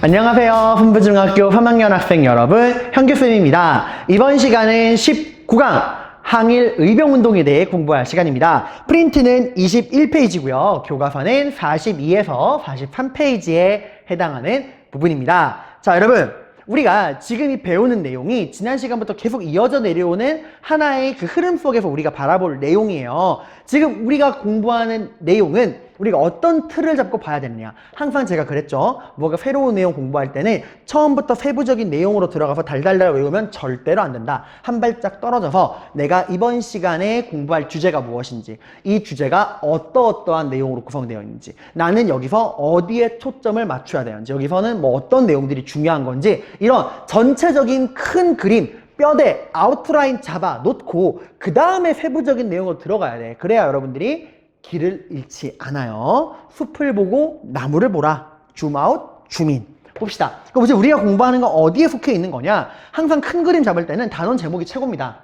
안녕하세요. 훈부중학교 3학년 학생 여러분, 현규쌤입니다. 이번 시간은 19강 항일 의병운동에 대해 공부할 시간입니다. 프린트는 21페이지고요. 교과서는 42에서 43페이지에 해당하는 부분입니다. 자, 여러분, 우리가 지금 이 배우는 내용이 지난 시간부터 계속 이어져 내려오는 하나의 그 흐름 속에서 우리가 바라볼 내용이에요. 지금 우리가 공부하는 내용은 우리가 어떤 틀을 잡고 봐야 되느냐. 항상 제가 그랬죠. 뭐가 새로운 내용 공부할 때는 처음부터 세부적인 내용으로 들어가서 달달달 외우면 절대로 안 된다. 한 발짝 떨어져서 내가 이번 시간에 공부할 주제가 무엇인지, 이 주제가 어떠한 내용으로 구성되어 있는지, 나는 여기서 어디에 초점을 맞춰야 되는지, 여기서는 뭐 어떤 내용들이 중요한 건지, 이런 전체적인 큰 그림, 뼈대, 아웃라인 잡아 놓고 그 다음에 세부적인 내용으로 들어가야 돼. 그래야 여러분들이 길을 잃지 않아요. 숲을 보고 나무를 보라. 줌아웃, 줌인. 봅시다. 그럼 이제 우리가 공부하는 건 어디에 속해 있는 거냐? 항상 큰 그림 잡을 때는 단원 제목이 최고입니다.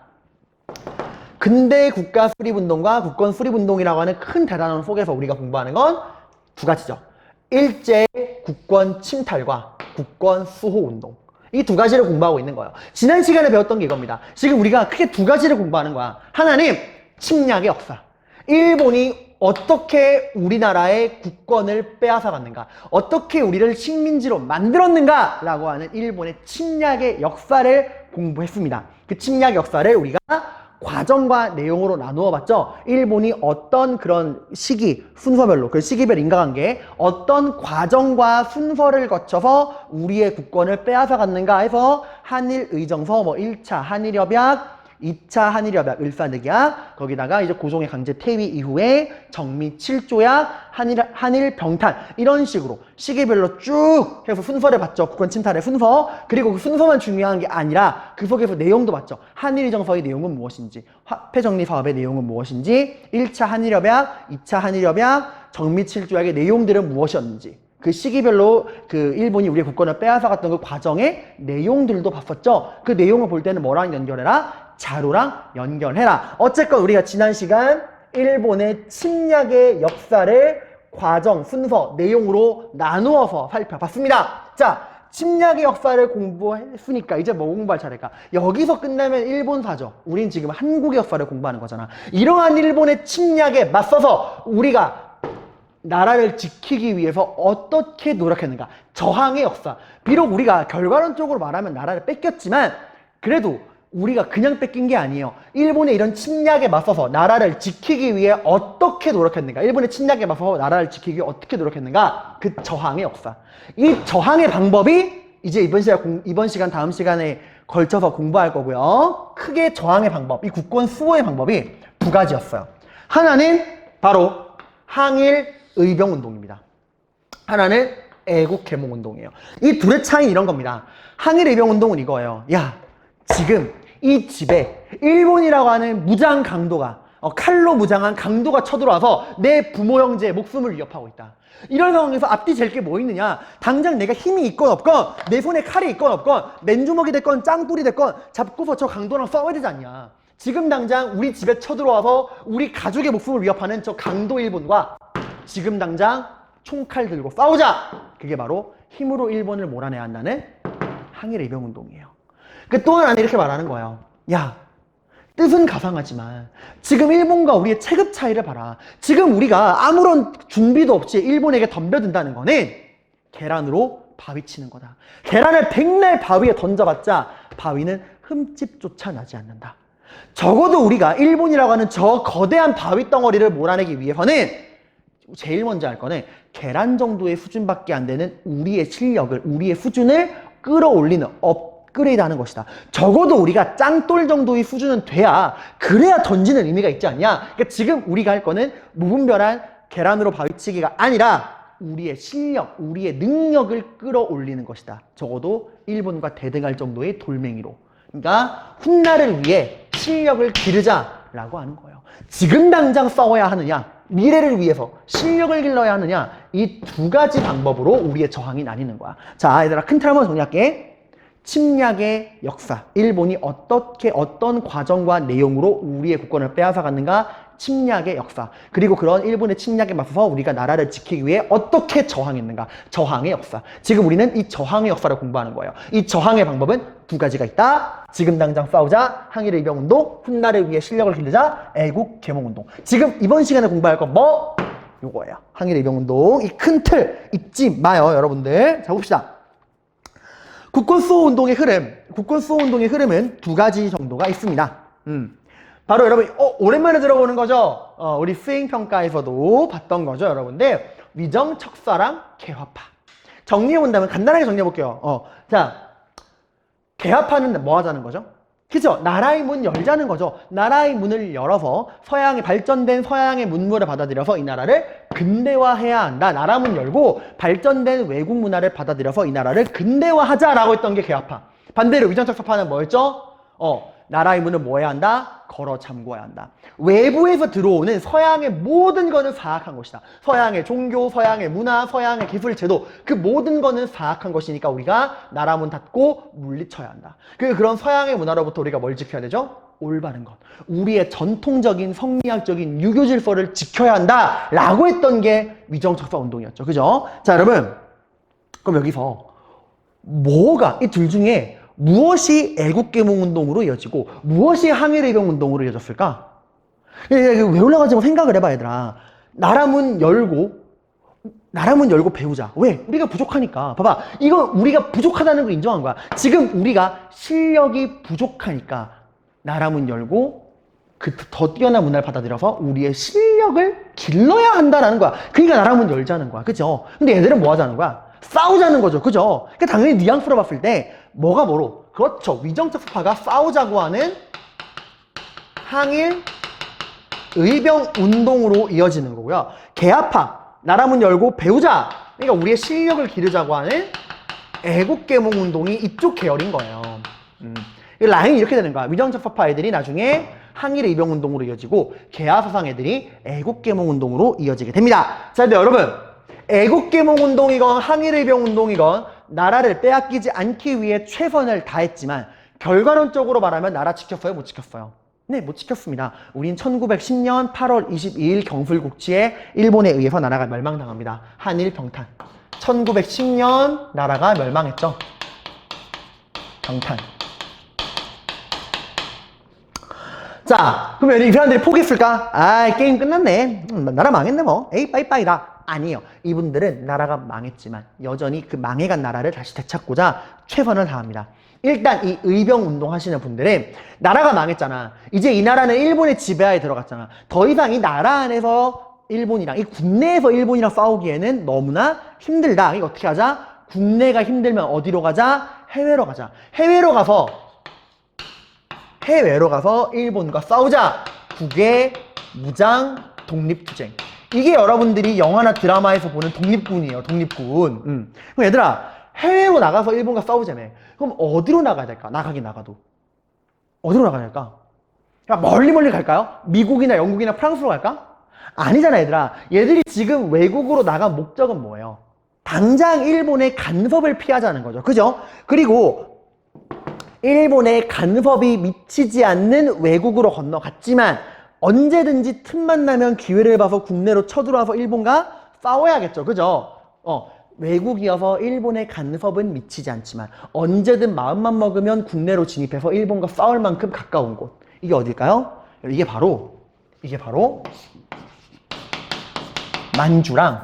근대 국가 수립운동과 국권 수립운동이라고 하는 큰 대단원 속에서 우리가 공부하는 건 두 가지죠. 일제 국권 침탈과 국권 수호운동. 이 두 가지를 공부하고 있는 거예요. 지난 시간에 배웠던 게 이겁니다. 지금 우리가 크게 두 가지를 공부하는 거야. 하나는 침략의 역사. 일본이 어떻게 우리나라의 국권을 빼앗아 갔는가, 어떻게 우리를 식민지로 만들었는가 라고 하는 일본의 침략의 역사를 공부했습니다. 그 침략 역사를 우리가 과정과 내용으로 나누어 봤죠. 일본이 어떤 그런 시기, 순서별로, 그 시기별 인과관계에 어떤 과정과 순서를 거쳐서 우리의 국권을 빼앗아 갔는가 해서 한일의정서, 뭐 1차 한일협약, 2차 한일협약, 을사늑약, 거기다가 이제 고종의 강제 퇴위 이후에 정미 7조약, 한일 병탄, 이런 식으로 시기별로 쭉 해서 순서를 봤죠. 국권 침탈의 순서. 그리고 그 순서만 중요한 게 아니라 그 속에서 내용도 봤죠. 한일의정서의 내용은 무엇인지, 화폐정리 사업의 내용은 무엇인지, 1차 한일협약, 2차 한일협약, 정미 7조약의 내용들은 무엇이었는지, 그 시기별로 그 일본이 우리의 국권을 빼앗아 갔던 그 과정의 내용들도 봤었죠. 그 내용을 볼 때는 뭐랑 연결해라? 자료랑 연결해라. 어쨌건 우리가 지난 시간 일본의 침략의 역사를 과정, 순서, 내용으로 나누어서 살펴봤습니다. 자, 침략의 역사를 공부했으니까 이제 뭐 공부할 차례일까? 여기서 끝나면 일본사죠. 우린 지금 한국의 역사를 공부하는 거잖아. 이러한 일본의 침략에 맞서서 우리가 나라를 지키기 위해서 어떻게 노력했는가? 저항의 역사. 비록 우리가 결과론적으로 말하면 나라를 뺏겼지만 그래도 우리가 그냥 뺏긴 게 아니에요. 일본의 이런 침략에 맞서서 나라를 지키기 위해 어떻게 노력했는가? 일본의 침략에 맞서서 나라를 지키기 위해 어떻게 노력했는가? 그 저항의 역사. 이 저항의 방법이 이제 이번 시간, 다음 시간에 걸쳐서 공부할 거고요. 크게 저항의 방법, 이 국권 수호의 방법이 두 가지였어요. 하나는 바로 항일 의병운동입니다. 하나는 애국개몽운동이에요. 이 둘의 차이 이런 겁니다. 항일 의병운동은 이거예요. 야, 지금 이 집에 일본이라고 하는 무장 강도가, 칼로 무장한 강도가 쳐들어와서 내 부모 형제의 목숨을 위협하고 있다. 이런 상황에서 앞뒤 잴 게 뭐 있느냐? 당장 내가 힘이 있건 없건, 내 손에 칼이 있건 없건, 맨주먹이 됐건 짱돌이 됐건 잡고서 저 강도랑 싸워야 되지 않냐? 지금 당장 우리 집에 쳐들어와서 우리 가족의 목숨을 위협하는 저 강도 일본과 지금 당장 총칼 들고 싸우자! 그게 바로 힘으로 일본을 몰아내야 한다는 항일 의병운동이에요. 또 하나는 이렇게 말하는 거예요. 야, 뜻은 가상하지만 지금 일본과 우리의 체급 차이를 봐라. 지금 우리가 아무런 준비도 없이 일본에게 덤벼든다는 거는 계란으로 바위 치는 거다. 계란을 백날 바위에 던져봤자 바위는 흠집조차 나지 않는다. 적어도 우리가 일본이라고 하는 저 거대한 바위 덩어리를 몰아내기 위해서는 제일 먼저 할 거는 계란 정도의 수준밖에 안 되는 우리의 실력을, 우리의 수준을 끌어올리는 업그레이드 하는 것이다. 적어도 우리가 짱돌 정도의 수준은 돼야, 그래야 던지는 의미가 있지 않냐? 그러니까 지금 우리가 할 거는 무분별한 계란으로 바위치기가 아니라 우리의 실력, 우리의 능력을 끌어올리는 것이다. 적어도 일본과 대등할 정도의 돌멩이로. 그러니까 훗날을 위해 실력을 기르자라고 하는 거예요. 지금 당장 싸워야 하느냐, 미래를 위해서 실력을 길러야 하느냐, 이 두 가지 방법으로 우리의 저항이 나뉘는 거야. 자, 얘들아, 큰 틀 한번 정리할게. 침략의 역사, 일본이 어떻게 어떤 과정과 내용으로 우리의 국권을 빼앗아 갔는가, 침략의 역사. 그리고 그런 일본의 침략에 맞서서 우리가 나라를 지키기 위해 어떻게 저항했는가. 저항의 역사. 지금 우리는 이 저항의 역사를 공부하는 거예요. 이 저항의 방법은 두 가지가 있다. 지금 당장 싸우자. 항일 의병운동. 훗날을 위해 실력을 기르자. 애국 계몽운동. 지금 이번 시간에 공부할 건 뭐? 요거예요. 항일 의병운동. 이 큰 틀 잊지 마요, 여러분들. 자, 봅시다. 국권수호 운동의 흐름. 국권수호 운동의 흐름은 두 가지 정도가 있습니다. 바로 여러분, 오랜만에 들어보는 거죠? 우리 수행평가에서도 봤던 거죠, 여러분들. 위정척사랑 개화파. 정리해본다면 간단하게 정리해볼게요. 자, 개화파는 뭐 하자는 거죠? 그죠? 나라의 문 열자는 거죠. 나라의 문을 열어서 발전된 서양의 문물을 받아들여서 이 나라를 근대화해야 한다. 나라 문 열고 발전된 외국 문화를 받아들여서 이 나라를 근대화하자라고 했던 게 개화파. 반대로 위정척사파는 뭐였죠? 나라의 문을 뭐 해야 한다? 걸어 잠궈야 한다. 외부에서 들어오는 서양의 모든 거는 사악한 것이다. 서양의 종교, 서양의 문화, 서양의 기술, 제도 그 모든 거는 사악한 것이니까 우리가 나라 문 닫고 물리쳐야 한다. 그런 서양의 문화로부터 우리가 뭘 지켜야 되죠? 올바른 것. 우리의 전통적인 성리학적인 유교 질서를 지켜야 한다 라고 했던 게 위정척사 운동이었죠. 그죠? 자, 여러분, 그럼 여기서 뭐가 이 둘 중에 무엇이 애국계몽운동으로 이어지고 무엇이 항일의병운동으로 이어졌을까? 왜 올라가지 뭐 생각을 해봐, 얘들아. 나라 문 열고 배우자. 왜? 우리가 부족하니까. 봐봐, 이거 우리가 부족하다는 걸 인정한 거야. 지금 우리가 실력이 부족하니까 나라 문 열고 더 뛰어난 문화를 받아들여서 우리의 실력을 길러야 한다라는 거야. 그러니까 나라 문 열자는 거야. 그죠? 근데 얘들은 뭐 하자는 거야? 싸우자는 거죠. 그죠? 그러니까 당연히 뉘앙스로 봤을 때 뭐가 뭐로? 그렇죠. 위정척사파가 싸우자고 하는 항일 의병 운동으로 이어지는 거고요. 개화파, 나라 문 열고 배우자. 그러니까 우리의 실력을 기르자고 하는 애국계몽 운동이 이쪽 계열인 거예요. 이 라인이 이렇게 되는 거야. 위정척사파 애들이 나중에 항일 의병 운동으로 이어지고 개화사상 애들이 애국계몽 운동으로 이어지게 됩니다. 자, 근데 여러분, 애국계몽 운동이건 항일의병 운동이건 나라를 빼앗기지 않기 위해 최선을 다했지만 결과론적으로 말하면 나라 지켰어요? 못 지켰어요? 네, 못 지켰습니다. 우린 1910년 8월 22일 경술국치에 일본에 의해서 나라가 멸망당합니다. 한일 병탄. 1910년 나라가 멸망했죠. 병탄. 자, 그러면 이 사람들이 포기했을까? 게임 끝났네. 나라 망했네 뭐. 에이, 빠이빠이다. 아니에요. 이분들은 나라가 망했지만 여전히 그 망해간 나라를 다시 되찾고자 최선을 다합니다. 일단 이 의병 운동 하시는 분들은 나라가 망했잖아. 이제 이 나라는 일본의 지배하에 들어갔잖아. 더 이상 이 나라 안에서 일본이랑, 이 국내에서 일본이랑 싸우기에는 너무나 힘들다. 이거 어떻게 하자? 국내가 힘들면 어디로 가자? 해외로 가자. 해외로 가서 일본과 싸우자. 국외 무장 독립투쟁. 이게 여러분들이 영화나 드라마에서 보는 독립군이에요. 독립군. 그럼 얘들아, 해외로 나가서 일본과 싸우자며. 그럼 어디로 나가야 될까? 나가도. 어디로 나가야 될까? 멀리 갈까요? 미국이나 영국이나 프랑스로 갈까? 아니잖아, 얘들아. 얘들이 지금 외국으로 나간 목적은 뭐예요? 당장 일본의 간섭을 피하자는 거죠. 그죠? 그리고 일본의 간섭이 미치지 않는 외국으로 건너갔지만 언제든지 틈만 나면 기회를 봐서 국내로 쳐들어와서 일본과 싸워야겠죠. 그죠? 외국이어서 일본의 간섭은 미치지 않지만 언제든 마음만 먹으면 국내로 진입해서 일본과 싸울 만큼 가까운 곳. 이게 어딜까요? 이게 바로 만주랑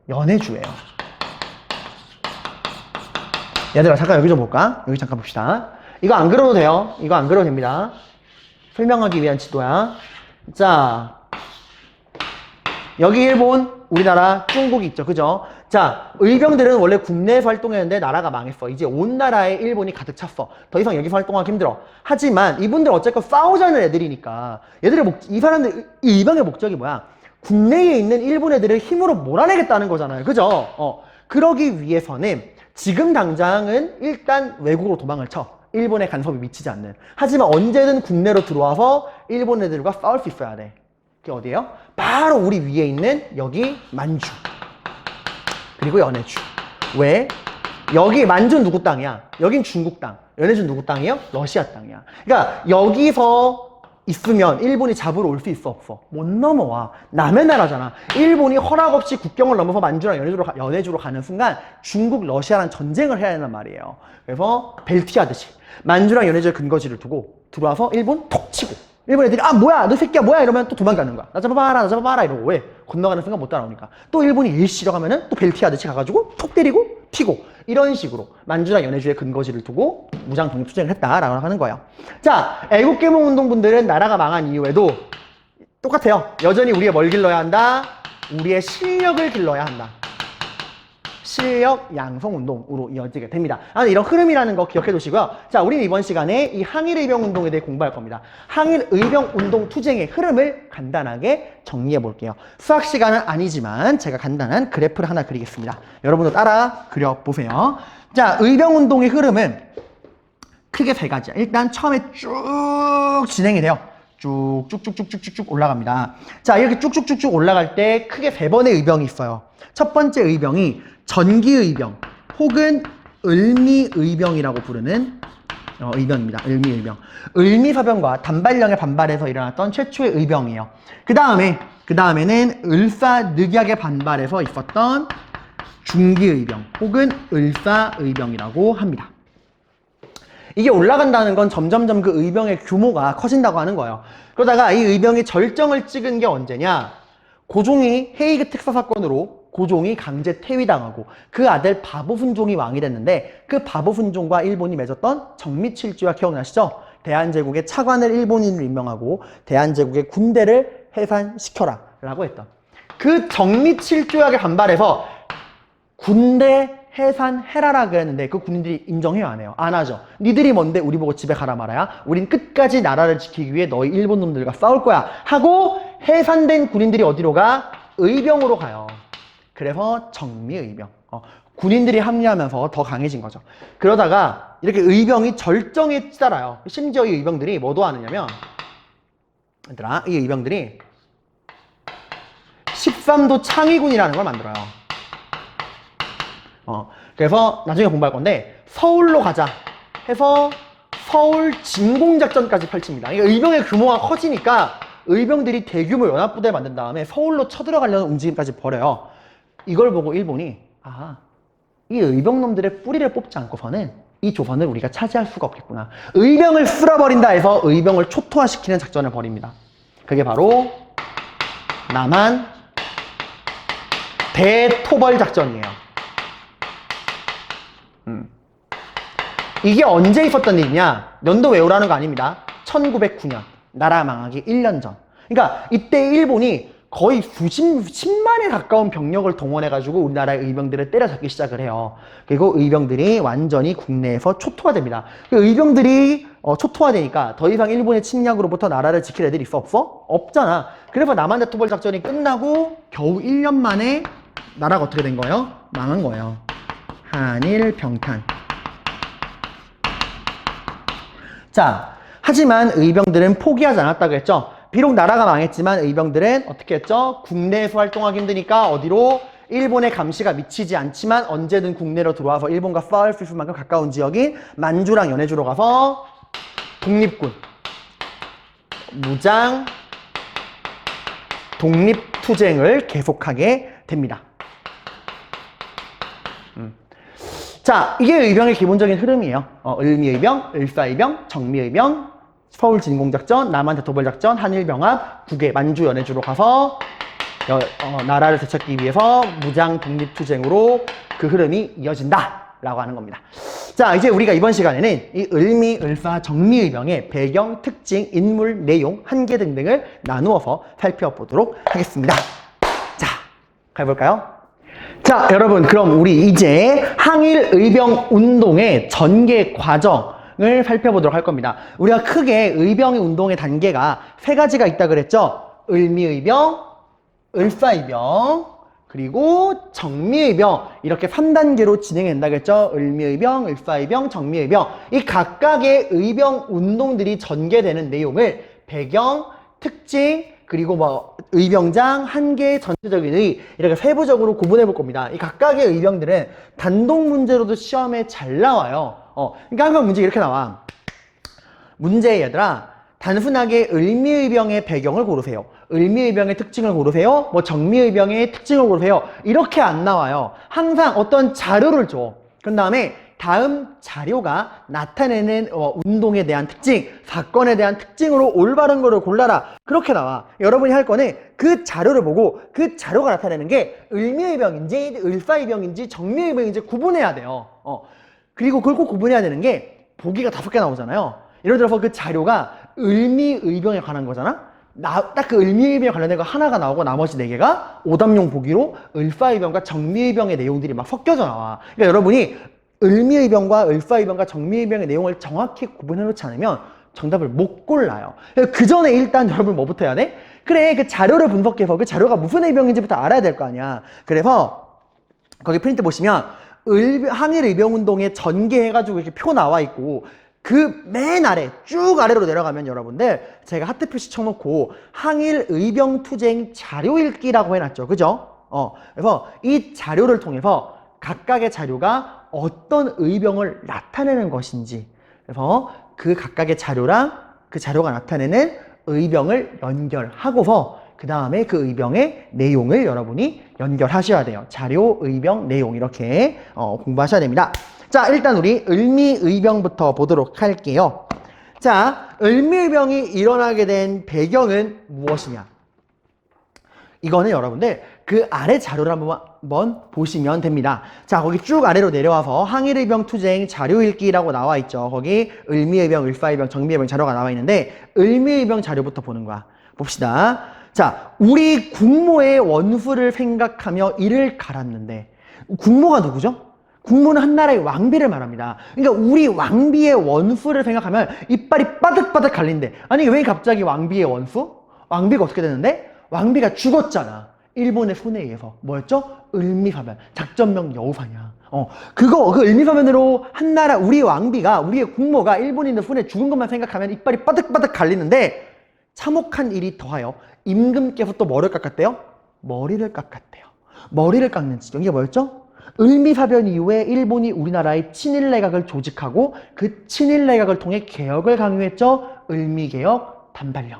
연해주예요. 얘들아, 잠깐 여기 좀 볼까? 여기 잠깐 봅시다. 이거 안 그려도 돼요. 이거 안 그려도 됩니다. 설명하기 위한 지도야. 자, 여기 일본, 우리나라, 중국이 있죠. 그죠? 자, 의병들은 원래 국내에서 활동했는데 나라가 망했어. 이제 온 나라에 일본이 가득 찼어. 더 이상 여기서 활동하기 힘들어. 하지만 이분들 어쨌건 싸우자는 애들이니까 이 사람들, 이 의병의 목적이 뭐야? 국내에 있는 일본 애들을 힘으로 몰아내겠다는 거잖아요. 그죠? 그러기 위해서는 지금 당장은 일단 외국으로 도망을 쳐. 일본의 간섭이 미치지 않는. 하지만 언제든 국내로 들어와서 일본 애들과 싸울 수 있어야 돼. 그게 어디예요? 바로 우리 위에 있는 여기 만주. 그리고 연해주. 왜? 여기 만주는 누구 땅이야? 여긴 중국 땅. 연해주는 누구 땅이에요? 러시아 땅이야. 그러니까 여기서 있으면 일본이 잡으러 올 수 있어, 없어? 못 넘어와. 남의 나라잖아. 일본이 허락 없이 국경을 넘어서 만주랑 연해주로 가는 순간 중국, 러시아랑 전쟁을 해야 된단 말이에요. 그래서 벨티하듯이 만주랑 연해주의 근거지를 두고 들어와서 일본 톡 치고, 일본 애들이 아 뭐야 너 새끼야 뭐야 이러면 또 도망가는 거야. 나 잡아봐라 나 잡아봐라 이러고. 왜? 건너가는 순간 못 따라오니까. 또 일본이 일시려 가면은 또 벨티하듯이 가가지고 톡 때리고 튀고, 이런 식으로 만주랑 연해주의 근거지를 두고 무장 독립투쟁을 했다라고 하는 거예요. 자, 애국개몽운동분들은 나라가 망한 이후에도 똑같아요. 여전히 우리의 뭘 길러야 한다? 우리의 실력을 길러야 한다. 실력 양성운동으로 이어지게 됩니다. 이런 흐름이라는 거 기억해 두시고요. 자, 우리는 이번 시간에 이 항일의병운동에 대해 공부할 겁니다. 항일의병운동 투쟁의 흐름을 간단하게 정리해 볼게요. 수학 시간은 아니지만 제가 간단한 그래프를 하나 그리겠습니다. 여러분도 따라 그려보세요. 자, 의병운동의 흐름은 크게 세 가지야. 일단 처음에 쭉 진행이 돼요. 쭉쭉쭉쭉쭉쭉 올라갑니다. 자, 이렇게 쭉쭉쭉쭉 올라갈 때 크게 세 번의 의병이 있어요. 첫 번째 의병이 전기의병 혹은 을미의병이라고 부르는 의병입니다. 을미의병. 을미사병과 단발령에 반발해서 일어났던 최초의 의병이에요. 그 다음에는 을사늑약에 반발해서 있었던 중기의병 혹은 을사의병이라고 합니다. 이게 올라간다는 건 점점점 그 의병의 규모가 커진다고 하는 거예요. 그러다가 이 의병이 절정을 찍은 게 언제냐? 고종이 헤이그 특사 사건으로 고종이 강제 퇴위당하고 그 아들 바보훈종이 왕이 됐는데, 그 바보훈종과 일본이 맺었던 정미칠주야 기억나시죠? 대한제국의 차관을 일본인으로 임명하고 대한제국의 군대를 해산시켜라 라고 했던 그 정미칠조약에 반발해서 군대 해산해라라 그랬는데, 그 군인들이 인정해요 안 해요? 안 하죠. 니들이 뭔데 우리 보고 집에 가라 말아야? 우린 끝까지 나라를 지키기 위해 너희 일본 놈들과 싸울 거야 하고 해산된 군인들이 어디로 가? 의병으로 가요. 그래서 정미의병. 군인들이 합류하면서 더 강해진 거죠. 그러다가 이렇게 의병이 절정에 치달아요. 심지어 이 의병들이 뭐도 하느냐면, 얘들아, 이 의병들이 13도 창의군이라는 걸 만들어요. 그래서 나중에 공부할 건데, 서울로 가자 해서 서울 진공작전까지 펼칩니다. 그러니까 의병의 규모가 커지니까 의병들이 대규모 연합부대를 만든 다음에 서울로 쳐들어가려는 움직임까지 벌여요. 이걸 보고 일본이 이 의병놈들의 뿌리를 뽑지 않고서는 이 조선을 우리가 차지할 수가 없겠구나. 의병을 쓸어버린다 해서 의병을 초토화시키는 작전을 벌입니다. 그게 바로 남한 대토벌 작전이에요. 이게 언제 있었던 일이냐? 연도 외우라는 거 아닙니다. 1909년 나라 망하기 1년 전. 그러니까 이때 일본이 거의 10만에 가까운 병력을 동원해가지고 우리나라의 의병들을 때려잡기 시작을 해요. 그리고 의병들이 완전히 국내에서 초토화됩니다. 의병들이 초토화되니까 더 이상 일본의 침략으로부터 나라를 지킬 애들이 있어? 없어? 없잖아. 그래서 남한 대토벌 작전이 끝나고 겨우 1년 만에 나라가 어떻게 된 거예요? 망한 거예요. 한일 병탄. 자, 하지만 의병들은 포기하지 않았다고 했죠. 비록 나라가 망했지만 의병들은 어떻게 했죠? 국내에서 활동하기 힘드니까 어디로? 일본의 감시가 미치지 않지만 언제든 국내로 들어와서 일본과 싸울 수 있을 만큼 가까운 지역인 만주랑 연해주로 가서 독립군, 무장 독립투쟁을 계속하게 됩니다. 자, 이게 의병의 기본적인 흐름이에요. 을미의병, 을사의병, 정미의병, 서울진공작전, 남한대토벌작전, 한일병합, 국외, 만주, 연해주로 가서 나라를 되찾기 위해서 무장 독립투쟁으로 그 흐름이 이어진다 라고 하는 겁니다. 자, 이제 우리가 이번 시간에는 이 을미, 을사, 정미의병의 배경, 특징, 인물, 내용, 한계 등등을 나누어서 살펴보도록 하겠습니다. 자, 가볼까요? 자, 여러분, 그럼 우리 이제 항일의병운동의 전개 과정을 살펴보도록 할 겁니다. 우리가 크게 의병의 운동의 단계가 세 가지가 있다 그랬죠? 을미의병, 을사의병, 그리고 정미의병, 이렇게 3단계로 진행된다고 했죠? 을미의병, 을사의병, 정미의병. 이 각각의 의병 운동들이 전개되는 내용을 배경, 특징, 그리고 의병장, 한계, 전체적인 의, 이렇게 세부적으로 구분해 볼 겁니다. 이 각각의 의병들은 단독 문제로도 시험에 잘 나와요. 그러니까 항상 문제 이렇게 나와. 문제 얘들아, 단순하게 을미의병의 배경을 고르세요. 을미의병의 특징을 고르세요. 뭐 정미의병의 특징을 고르세요. 이렇게 안 나와요. 항상 어떤 자료를 줘. 그 다음에 다음 자료가 나타내는 운동에 대한 특징, 사건에 대한 특징으로 올바른 거를 골라라. 그렇게 나와. 여러분이 할 거는 그 자료를 보고 그 자료가 나타내는 게 을미의병인지 을사의병인지 정미의병인지 구분해야 돼요. 그리고 그걸 꼭 구분해야 되는 게 보기가 5개 나오잖아요. 예를 들어서 그 자료가 을미의병에 관한 거잖아? 딱 그 을미의병에 관련된 거 하나가 나오고 나머지 4개가 오답용 보기로 을사의병과 정미의병의 내용들이 막 섞여져 나와. 그러니까 여러분이 을미의병과 을사의병과 정미의병의 내용을 정확히 구분해 놓지 않으면 정답을 못 골라요. 그 전에 일단 여러분 뭐부터 해야 돼? 그래, 그 자료를 분석해서 그 자료가 무슨 의병인지부터 알아야 될 거 아니야. 그래서 거기 프린트 보시면 항일의병운동에 전개해가지고 이렇게 표 나와 있고 그 맨 아래 쭉 아래로 내려가면 여러분들 제가 하트 표시 쳐놓고 항일의병투쟁 자료 읽기라고 해놨죠. 그죠? 그래서 이 자료를 통해서 각각의 자료가 어떤 의병을 나타내는 것인지, 그래서 그 각각의 자료랑 그 자료가 나타내는 의병을 연결하고서 그 다음에 그 의병의 내용을 여러분이 연결하셔야 돼요. 자료, 의병, 내용 이렇게 공부하셔야 됩니다. 자, 일단 우리 을미의병부터 보도록 할게요. 자, 을미의병이 일어나게 된 배경은 무엇이냐? 이거는 여러분들 그 아래 자료를 한번 보시면 됩니다. 자, 거기 쭉 아래로 내려와서 항일의병 투쟁 자료 읽기라고 나와 있죠. 거기 을미의병, 을사의병, 정미의병 자료가 나와 있는데 을미의병 자료부터 보는 거야. 봅시다. 자, 우리 국모의 원수를 생각하며 이를 갈았는데 국모가 누구죠? 국모는 한나라의 왕비를 말합니다. 그러니까 우리 왕비의 원수를 생각하면 이빨이 빠득빠득 갈린대. 아니 왜 갑자기 왕비의 원수? 왕비가 어떻게 되는데? 왕비가 죽었잖아. 일본의 손에 의해서. 뭐였죠? 을미사변. 작전명 여우사냐. 그 을미사변으로 한나라, 우리 왕비가, 우리의 국모가 일본인들 손에 죽은 것만 생각하면 이빨이 빠득빠득 갈리는데 참혹한 일이 더하여 임금께서 또 뭐를 깎았대요? 머리를 깎았대요. 머리를 깎는 지경. 이게 뭐였죠? 을미사변 이후에 일본이 우리나라의 친일내각을 조직하고 그 친일내각을 통해 개혁을 강요했죠. 을미개혁, 단발령.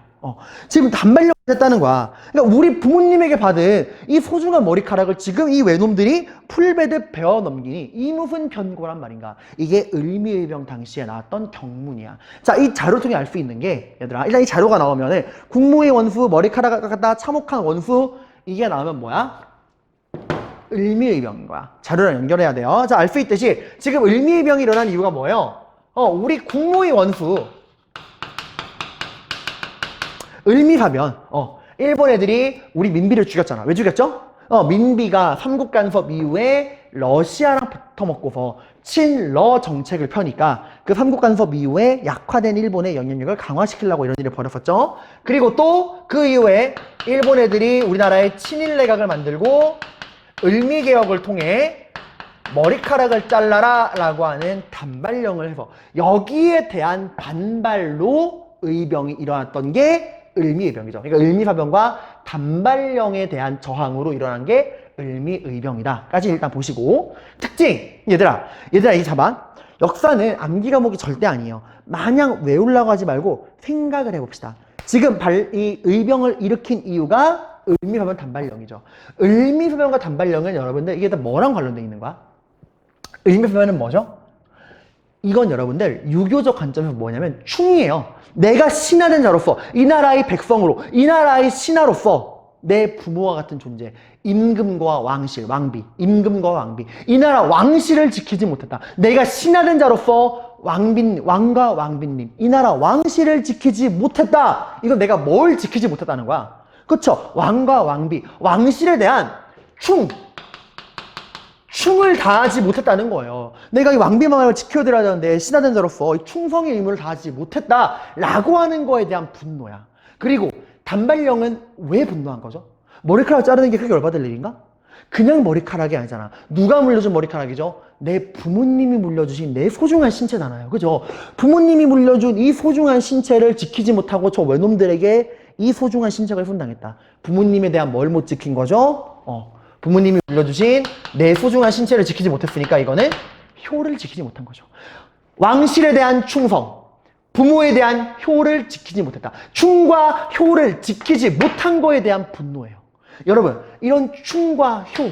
지금 단발령 했다는 거야. 그러니까 우리 부모님에게 받은 이 소중한 머리카락을 지금 이 외놈들이 풀베드 베어 넘기니 이 무슨 변고란 말인가. 이게 을미의병 당시에 나왔던 경문이야. 자, 이 자료를 통해 알 수 있는 게 얘들아, 일단 이 자료가 나오면은 국모의 원수, 머리카락을 깎았다, 참혹한 원수, 이게 나오면 뭐야? 을미의병인 거야. 자료랑 연결해야 돼요. 자, 알 수 있듯이 지금 을미의병이 일어난 이유가 뭐예요? 우리 국모의 원수 을미사변. 일본 애들이 우리 민비를 죽였잖아. 왜 죽였죠? 민비가 삼국간섭 이후에 러시아랑 붙어먹고서 친러 정책을 펴니까 그 삼국간섭 이후에 약화된 일본의 영향력을 강화시키려고 이런 일을 벌였었죠. 그리고 또 그 이후에 일본 애들이 우리나라에 친일내각을 만들고 을미개혁을 통해 머리카락을 잘라라 라고 하는 단발령을 해서 여기에 대한 반발로 의병이 일어났던 게 을미의병이죠. 그러니까 을미사변과 단발령에 대한 저항으로 일어난 게 을미의병이다 까지 일단 보시고, 특징! 얘들아 이거 잡아. 역사는 암기 과목이 절대 아니에요. 마냥 외우려고 하지 말고 생각을 해봅시다. 지금 이 의병을 일으킨 이유가 을미사변 단발령이죠. 을미사변과 단발령은 여러분들 이게 다 뭐랑 관련되어 있는 거야? 을미사변은 뭐죠? 이건 여러분들 유교적 관점에서 뭐냐면 충이에요. 내가 신하된 자로서 이 나라의 백성으로 이 나라의 신하로서 내 부모와 같은 존재, 임금과 왕실, 왕비, 임금과 왕비, 이 나라 왕실을 지키지 못했다. 내가 신하된 자로서 왕과 왕비님, 이 나라 왕실을 지키지 못했다. 이건 내가 뭘 지키지 못했다는 거야? 그쵸? 왕과 왕비, 왕실에 대한 충을 다하지 못했다는 거예요. 내가 이 왕비만을 지켜드려야 되는데 신하된 자로서 이 충성의 의무를 다하지 못했다라고 하는 거에 대한 분노야. 그리고 단발령은 왜 분노한 거죠? 머리카락 자르는 게 그렇게 열받을 일인가? 그냥 머리카락이 아니잖아. 누가 물려준 머리카락이죠? 내 부모님이 물려주신 내 소중한 신체잖아요. 그죠? 부모님이 물려준 이 소중한 신체를 지키지 못하고 저 외놈들에게 이 소중한 신체가 훼손당했다. 부모님에 대한 뭘 못 지킨 거죠? 부모님이 물려주신 내 소중한 신체를 지키지 못했으니까 이거는 효를 지키지 못한 거죠. 왕실에 대한 충성, 부모에 대한 효를 지키지 못했다. 충과 효를 지키지 못한 거에 대한 분노예요. 여러분, 이런 충과 효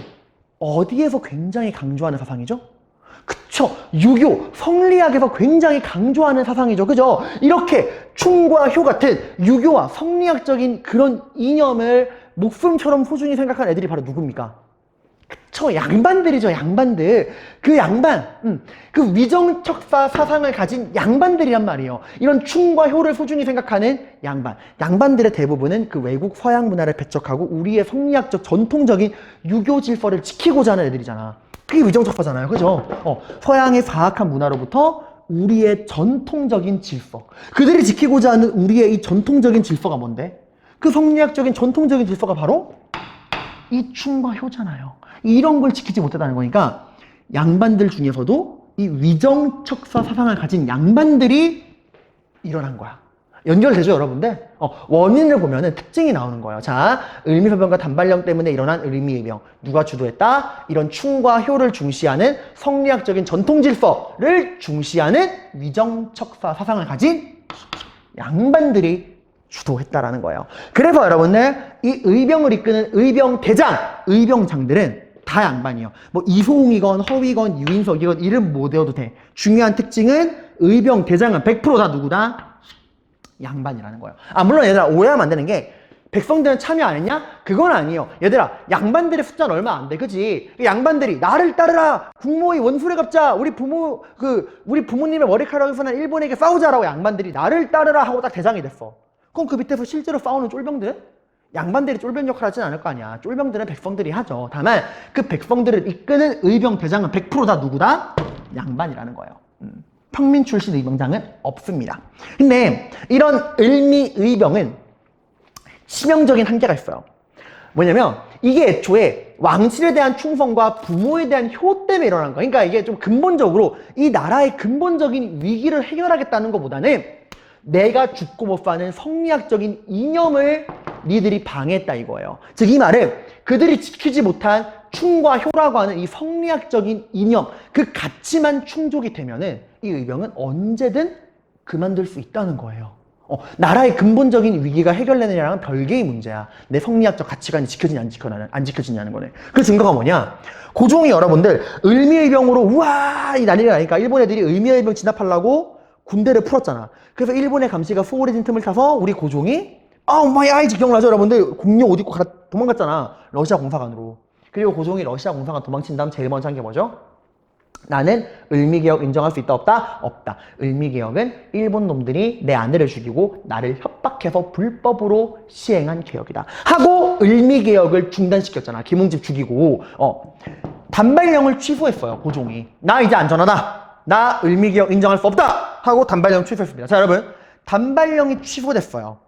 어디에서 굉장히 강조하는 사상이죠? 그쵸. 유교, 성리학에서 굉장히 강조하는 사상이죠. 그죠? 이렇게 충과 효 같은 유교와 성리학적인 그런 이념을 목숨처럼 소중히 생각한 애들이 바로 누굽니까? 그쵸. 양반들이죠. 양반들. 그 양반, 그 위정척사 사상을 가진 양반들이란 말이에요. 이런 충과 효를 소중히 생각하는 양반. 양반들의 대부분은 그 외국 서양 문화를 배척하고 우리의 성리학적 전통적인 유교 질서를 지키고자 하는 애들이잖아. 그게 위정척사잖아요. 그죠? 서양의 사악한 문화로부터 우리의 전통적인 질서. 그들이 지키고자 하는 우리의 이 전통적인 질서가 뭔데? 그 성리학적인 전통적인 질서가 바로 이 충과 효잖아요. 이런 걸 지키지 못했다는 거니까 양반들 중에서도 이 위정척사 사상을 가진 양반들이 일어난 거야. 연결되죠, 여러분들? 원인을 보면은 특징이 나오는 거예요. 자, 을미소병과 단발령 때문에 일어난 을미의병. 누가 주도했다? 이런 충과 효를 중시하는 성리학적인 전통 질서를 중시하는 위정척사 사상을 가진 양반들이 주도했다라는 거예요. 그래서 여러분들, 이 의병을 이끄는 의병대장, 의병장들은 다 양반이에요. 뭐 이소웅이건 허위건 유인석이건 이름 못 외워도 돼. 중요한 특징은 의병대장은 100% 다 누구다? 양반이라는 거예요. 물론 얘들아 오해하면 안 되는 게 백성들은 참여 안 했냐? 그건 아니에요. 얘들아 양반들의 숫자는 얼마 안 돼. 그치? 양반들이 나를 따르라. 국모의 원수를 갚자. 우리 부모님의 머리카락에서 난 일본에게 싸우자라고 양반들이 나를 따르라 하고 딱 대장이 됐어. 그럼 그 밑에서 실제로 싸우는 쫄병들은? 양반들이 쫄병 역할을 하진 않을 거 아니야. 쫄병들은 백성들이 하죠. 다만 그 백성들을 이끄는 의병 대장은 100% 다 누구다? 양반이라는 거예요. 평민 출신 의병장은 없습니다. 근데 이런 을미의병은 치명적인 한계가 있어요. 뭐냐면 이게 애초에 왕실에 대한 충성과 부모에 대한 효 때문에 일어난 거예요. 그러니까 이게 좀 근본적으로 이 나라의 근본적인 위기를 해결하겠다는 것보다는 내가 죽고 못 사는 성리학적인 이념을 니들이 방해했다 이거예요. 즉 이 말은 그들이 지키지 못한 충과 효라고 하는 이 성리학적인 이념, 그 가치만 충족이 되면은 이 의병은 언제든 그만둘 수 있다는 거예요. 나라의 근본적인 위기가 해결되느냐랑은 별개의 문제야. 내 성리학적 가치관이 지켜지냐 안 지켜지냐는 거네. 그 증거가 뭐냐? 고종이 여러분들 을미의병으로 우와 이 난리가 나니까 일본 애들이 을미의병 진압하려고 군대를 풀었잖아. 그래서 일본의 감시가 수월해진 틈을 타서 우리 고종이 아이지 기억나죠 여러분들? 공룡 옷 입고 도망갔잖아. 러시아 공사관으로. 그리고 고종이 러시아 공사관 도망친 다음 제일 먼저 한 게 뭐죠? 나는 을미개혁 인정할 수 있다 없다? 없다. 을미개혁은 일본 놈들이 내 아내를 죽이고 나를 협박해서 불법으로 시행한 개혁이다. 하고 을미개혁을 중단시켰잖아. 김웅집 죽이고. 단발령을 취소했어요. 고종이. 나 이제 안전하다. 나 을미개혁 인정할 수 없다. 하고 단발령 취소했습니다. 자 여러분, 단발령이 취소됐어요.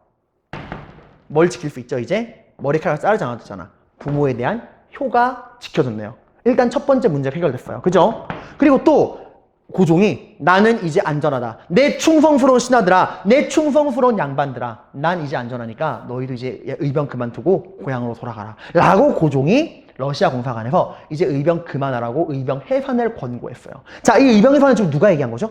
뭘 지킬 수 있죠 이제? 머리카락 자르지 않아도 되잖아. 부모에 대한 효가 지켜졌네요. 일단 첫 번째 문제가 해결됐어요. 그죠? 그리고 또 고종이 나는 이제 안전하다. 내 충성스러운 신하들아, 내 충성스러운 양반들아, 난 이제 안전하니까 너희도 이제 의병 그만두고 고향으로 돌아가라. 라고 고종이 러시아 공사관에서 이제 의병 그만하라고 의병 해산을 권고했어요. 자, 이 의병 해산은 지금 누가 얘기한 거죠?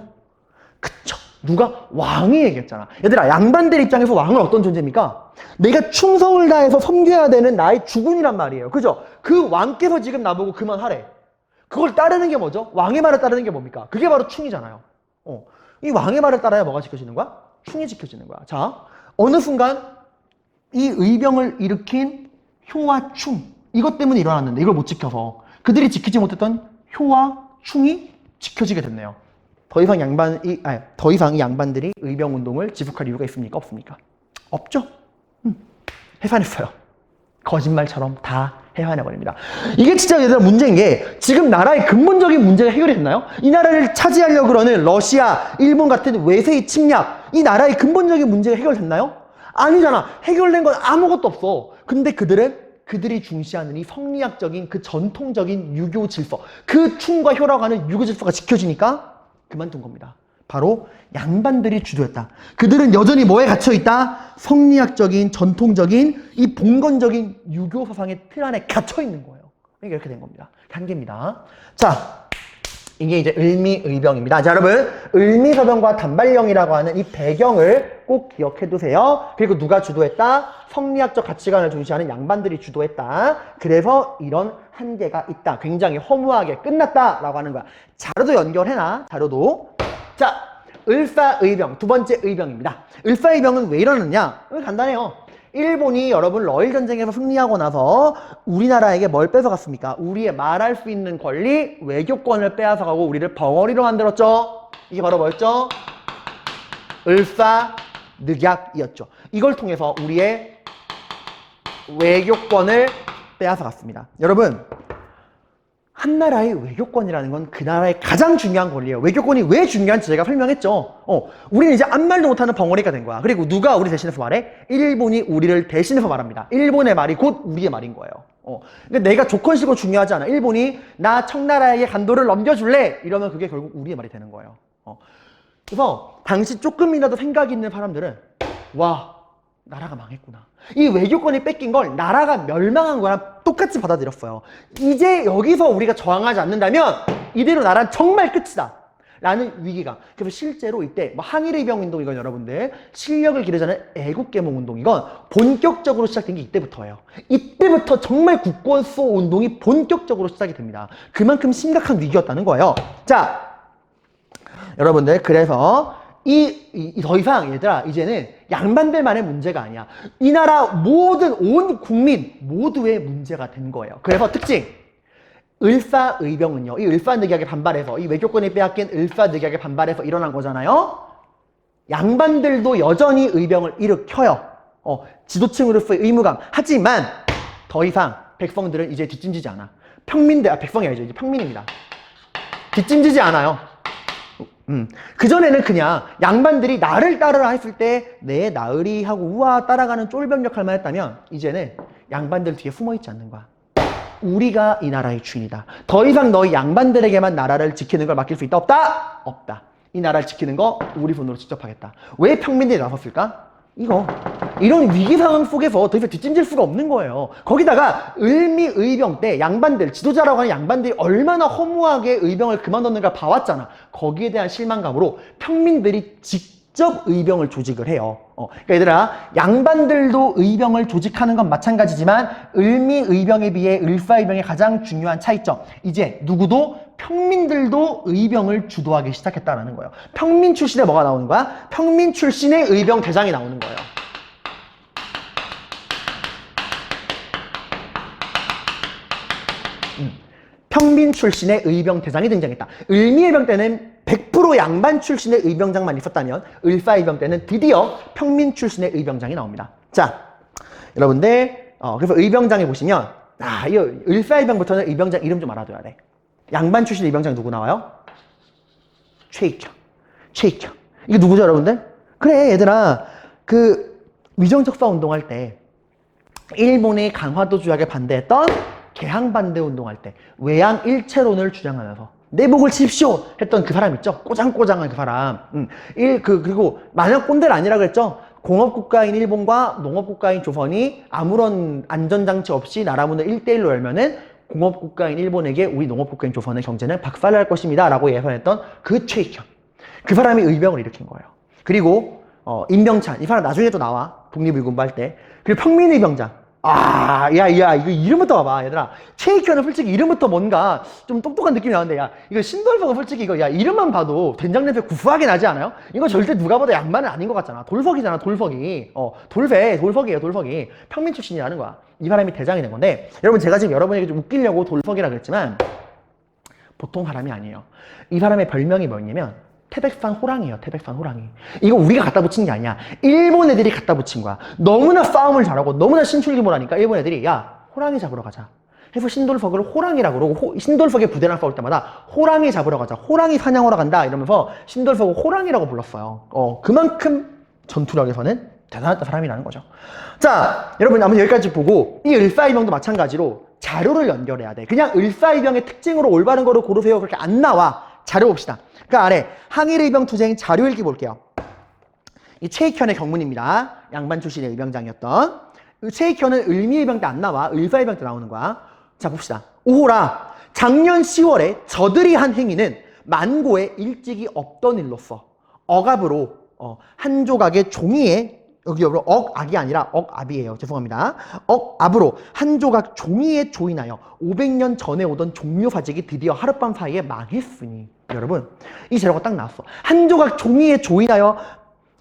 그쵸. 누가? 왕이 얘기했잖아. 얘들아, 양반들 입장에서 왕은 어떤 존재입니까? 내가 충성을 다해서 섬겨야 되는 나의 주군이란 말이에요. 그죠? 그 왕께서 지금 나보고 그만하래. 그걸 따르는 게 뭐죠? 왕의 말을 따르는 게 뭡니까? 그게 바로 충이잖아요. 이 왕의 말을 따라야 뭐가 지켜지는 거야? 충이 지켜지는 거야. 자, 어느 순간 이 의병을 일으킨 효와 충, 이것 때문에 일어났는데 이걸 못 지켜서 그들이 지키지 못했던 효와 충이 지켜지게 됐네요. 더 이상 이 양반들이 의병 운동을 지속할 이유가 있습니까? 없습니까? 없죠. 해산했어요. 거짓말처럼 다 해산해버립니다. 이게 진짜 얘들아 문제인 게 지금 나라의 근본적인 문제가 해결이 됐나요? 이 나라를 차지하려고 그러는 러시아, 일본 같은 외세의 침략, 이 나라의 근본적인 문제가 해결됐나요? 아니잖아. 해결된 건 아무것도 없어. 근데 그들이 중시하는 이 성리학적인 그 전통적인 유교 질서, 그 충과 효라고 하는 유교 질서가 지켜지니까 그만둔 겁니다. 바로 양반들이 주도했다. 그들은 여전히 뭐에 갇혀있다? 성리학적인, 전통적인, 이 봉건적인 유교 사상의 틀 안에 갇혀있는 거예요. 이렇게 된 겁니다. 한계입니다. 자, 이게 이제 을미의병입니다. 자, 여러분, 을미서병과 단발령이라고 하는 이 배경을 꼭 기억해 두세요. 그리고 누가 주도했다? 성리학적 가치관을 중시하는 양반들이 주도했다. 그래서 이런 한계가 있다. 굉장히 허무하게 끝났다라고 하는 거야. 자료도 연결해놔. 자료도. 자, 을사의병, 두 번째 의병입니다. 을사의병은 왜 이러느냐? 간단해요. 일본이 여러분 러일 전쟁에서 승리하고 나서 우리나라에게 뭘 뺏어갔습니까? 우리의 말할 수 있는 권리, 외교권을 빼앗아가고 우리를 벙어리로 만들었죠. 이게 바로 뭐였죠? 을사늑약이었죠. 이걸 통해서 우리의 외교권을 빼앗아갔습니다. 여러분, 한 나라의 외교권이라는 건 그 나라의 가장 중요한 권리예요. 외교권이 왜 중요한지 제가 설명했죠. 우리는 이제 아무 말도 못하는 벙어리가 된 거야. 그리고 누가 우리 대신해서 말해? 일본이 우리를 대신해서 말합니다. 일본의 말이 곧 우리의 말인 거예요. 근데 내가 조건식으로 중요하지 않아. 일본이 나 청나라에게 간도를 넘겨줄래? 이러면 그게 결국 우리의 말이 되는 거예요. 그래서 당시 조금이라도 생각이 있는 사람들은 와, 나라가 망했구나. 이 외교권이 뺏긴 걸 나라가 멸망한 거랑 똑같이 받아들였어요. 이제 여기서 우리가 저항하지 않는다면 이대로 나라는 정말 끝이다 라는 위기가. 그래서 실제로 이때 뭐 항일의병운동 이건 여러분들 실력을 기르자는 애국개몽운동 이건 본격적으로 시작된 게 이때부터예요. 이때부터 정말 국권수호 운동이 본격적으로 시작이 됩니다. 그만큼 심각한 위기였다는 거예요. 자, 여러분들 그래서 더 이상 얘들아 이제는 양반들만의 문제가 아니야. 이 나라 모든 온 국민 모두의 문제가 된 거예요. 그래서 특징 을사의병은요. 이 을사늑약에 반발해서 이 외교권이 빼앗긴 을사늑약에 반발해서 일어난 거잖아요. 양반들도 여전히 의병을 일으켜요. 지도층으로서의 의무감. 하지만 더 이상 백성들은 이제 뒷짐지지 않아. 백성이 아니죠. 이제 평민입니다. 뒷짐지지 않아요. 그전에는 그냥 양반들이 나를 따르라 했을 때 내 나으리 하고 우와 따라가는 쫄병 역할만 했다면 이제는 양반들 뒤에 숨어있지 않는 거야. 우리가 이 나라의 주인이다. 더 이상 너희 양반들에게만 나라를 지키는 걸 맡길 수 있다? 없다? 없다. 이 나라를 지키는 거 우리 손으로 직접 하겠다. 왜 평민들이 나섰을까? 이런 위기 상황 속에서 더 이상 뒷짐질 수가 없는 거예요. 거기다가 을미의병 때 양반들, 지도자라고 하는 양반들이 얼마나 허무하게 의병을 그만뒀는가 봐왔잖아. 거기에 대한 실망감으로 평민들이 직접 의병을 조직을 해요. 그러니까 얘들아, 양반들도 의병을 조직하는 건 마찬가지지만 을미의병에 비해 을사의병의 가장 중요한 차이점. 이제 누구도 평민들도 의병을 주도하기 시작했다는 거예요. 평민 출신에 뭐가 나오는 거야? 평민 출신의 의병 대장이 나오는 거예요. 평민 출신의 의병 대장이 등장했다. 을미의병 때는 100% 양반 출신의 의병장만 있었다면 을사의병 때는 드디어 평민 출신의 의병장이 나옵니다. 자, 여러분들 그래서 의병장에 보시면 이 을사의병부터는 의병장 이름 좀 알아둬야 돼. 양반 출신 의병장 누구 나와요? 최익형. 이게 누구죠, 여러분들? 그래, 얘들아. 위정적사 운동할 때 일본의 강화도 조약에 반대했던 개항반대 운동할 때 외양 일체론을 주장하면서 내복을 칩시오 했던 그 사람 있죠? 꼬장꼬장한 그 사람. 그리고 만약 꼰대는 아니라 그랬죠? 공업국가인 일본과 농업국가인 조선이 아무런 안전장치 없이 나라 문을 1대1로 열면은 공업국가인 일본에게 우리 농업국가인 조선의 경제는 박살날 것입니다 라고 예선했던 그 최익형. 그 사람이 의병을 일으킨 거예요. 그리고 임병찬, 이 사람 나중에 또 나와. 독립의군부 할 때. 그리고 평민의병장. 이거 이름부터 봐봐, 얘들아. 최익현은 솔직히 이름부터 뭔가 좀 똑똑한 느낌이 나는데, 이거 신돌석은 솔직히 이름만 봐도 된장 냄새 구수하게 나지 않아요? 이거 절대 누가 봐도 양반은 아닌 것 같잖아. 돌석이잖아, 돌석이. 돌석이에요, 돌석이. 평민 출신이라는 거야. 이 사람이 대장이 된 건데, 여러분, 제가 지금 여러분에게 좀 웃기려고 돌석이라 그랬지만, 보통 사람이 아니에요. 이 사람의 별명이 뭐였냐면, 태백산 호랑이에요. 태백산 호랑이. 이거 우리가 갖다 붙인 게 아니야. 일본 애들이 갖다 붙인 거야. 너무나 싸움을 잘하고 너무나 신출기몰하니까 일본 애들이 호랑이 잡으러 가자. 해서 신돌석을 호랑이라고 그러고 신돌석의 부대랑 싸울 때마다 호랑이 잡으러 가자. 호랑이 사냥하러 간다. 이러면서 신돌석을 호랑이라고 불렀어요. 그만큼 전투력에서는 대단한 사람이라는 거죠. 자, 여러분 아무튼 여기까지 보고 이 을사의병도 마찬가지로 자료를 연결해야 돼. 그냥 을사의병의 특징으로 올바른 거를 고르세요. 그렇게 안 나와. 자료 봅시다. 그 아래 항일의병 투쟁 자료 읽기 볼게요. 이 최익현의 경문입니다. 양반 출신의 의병장이었던. 최익현은 을미의병 때 안 나와. 을사의병 때 나오는 거야. 자, 봅시다. 오호라. 작년 10월에 저들이 한 행위는 만고에 일찍이 없던 일로서 억압으로 한 조각의 종이에 여기 억압이 아니라 억압이에요. 죄송합니다. 억압으로 한 조각 종이에 조인하여 500년 전에 오던 종묘사직이 드디어 하룻밤 사이에 망했으니 여러분 이 재료가 딱 나왔어. 한 조각 종이에 조인하여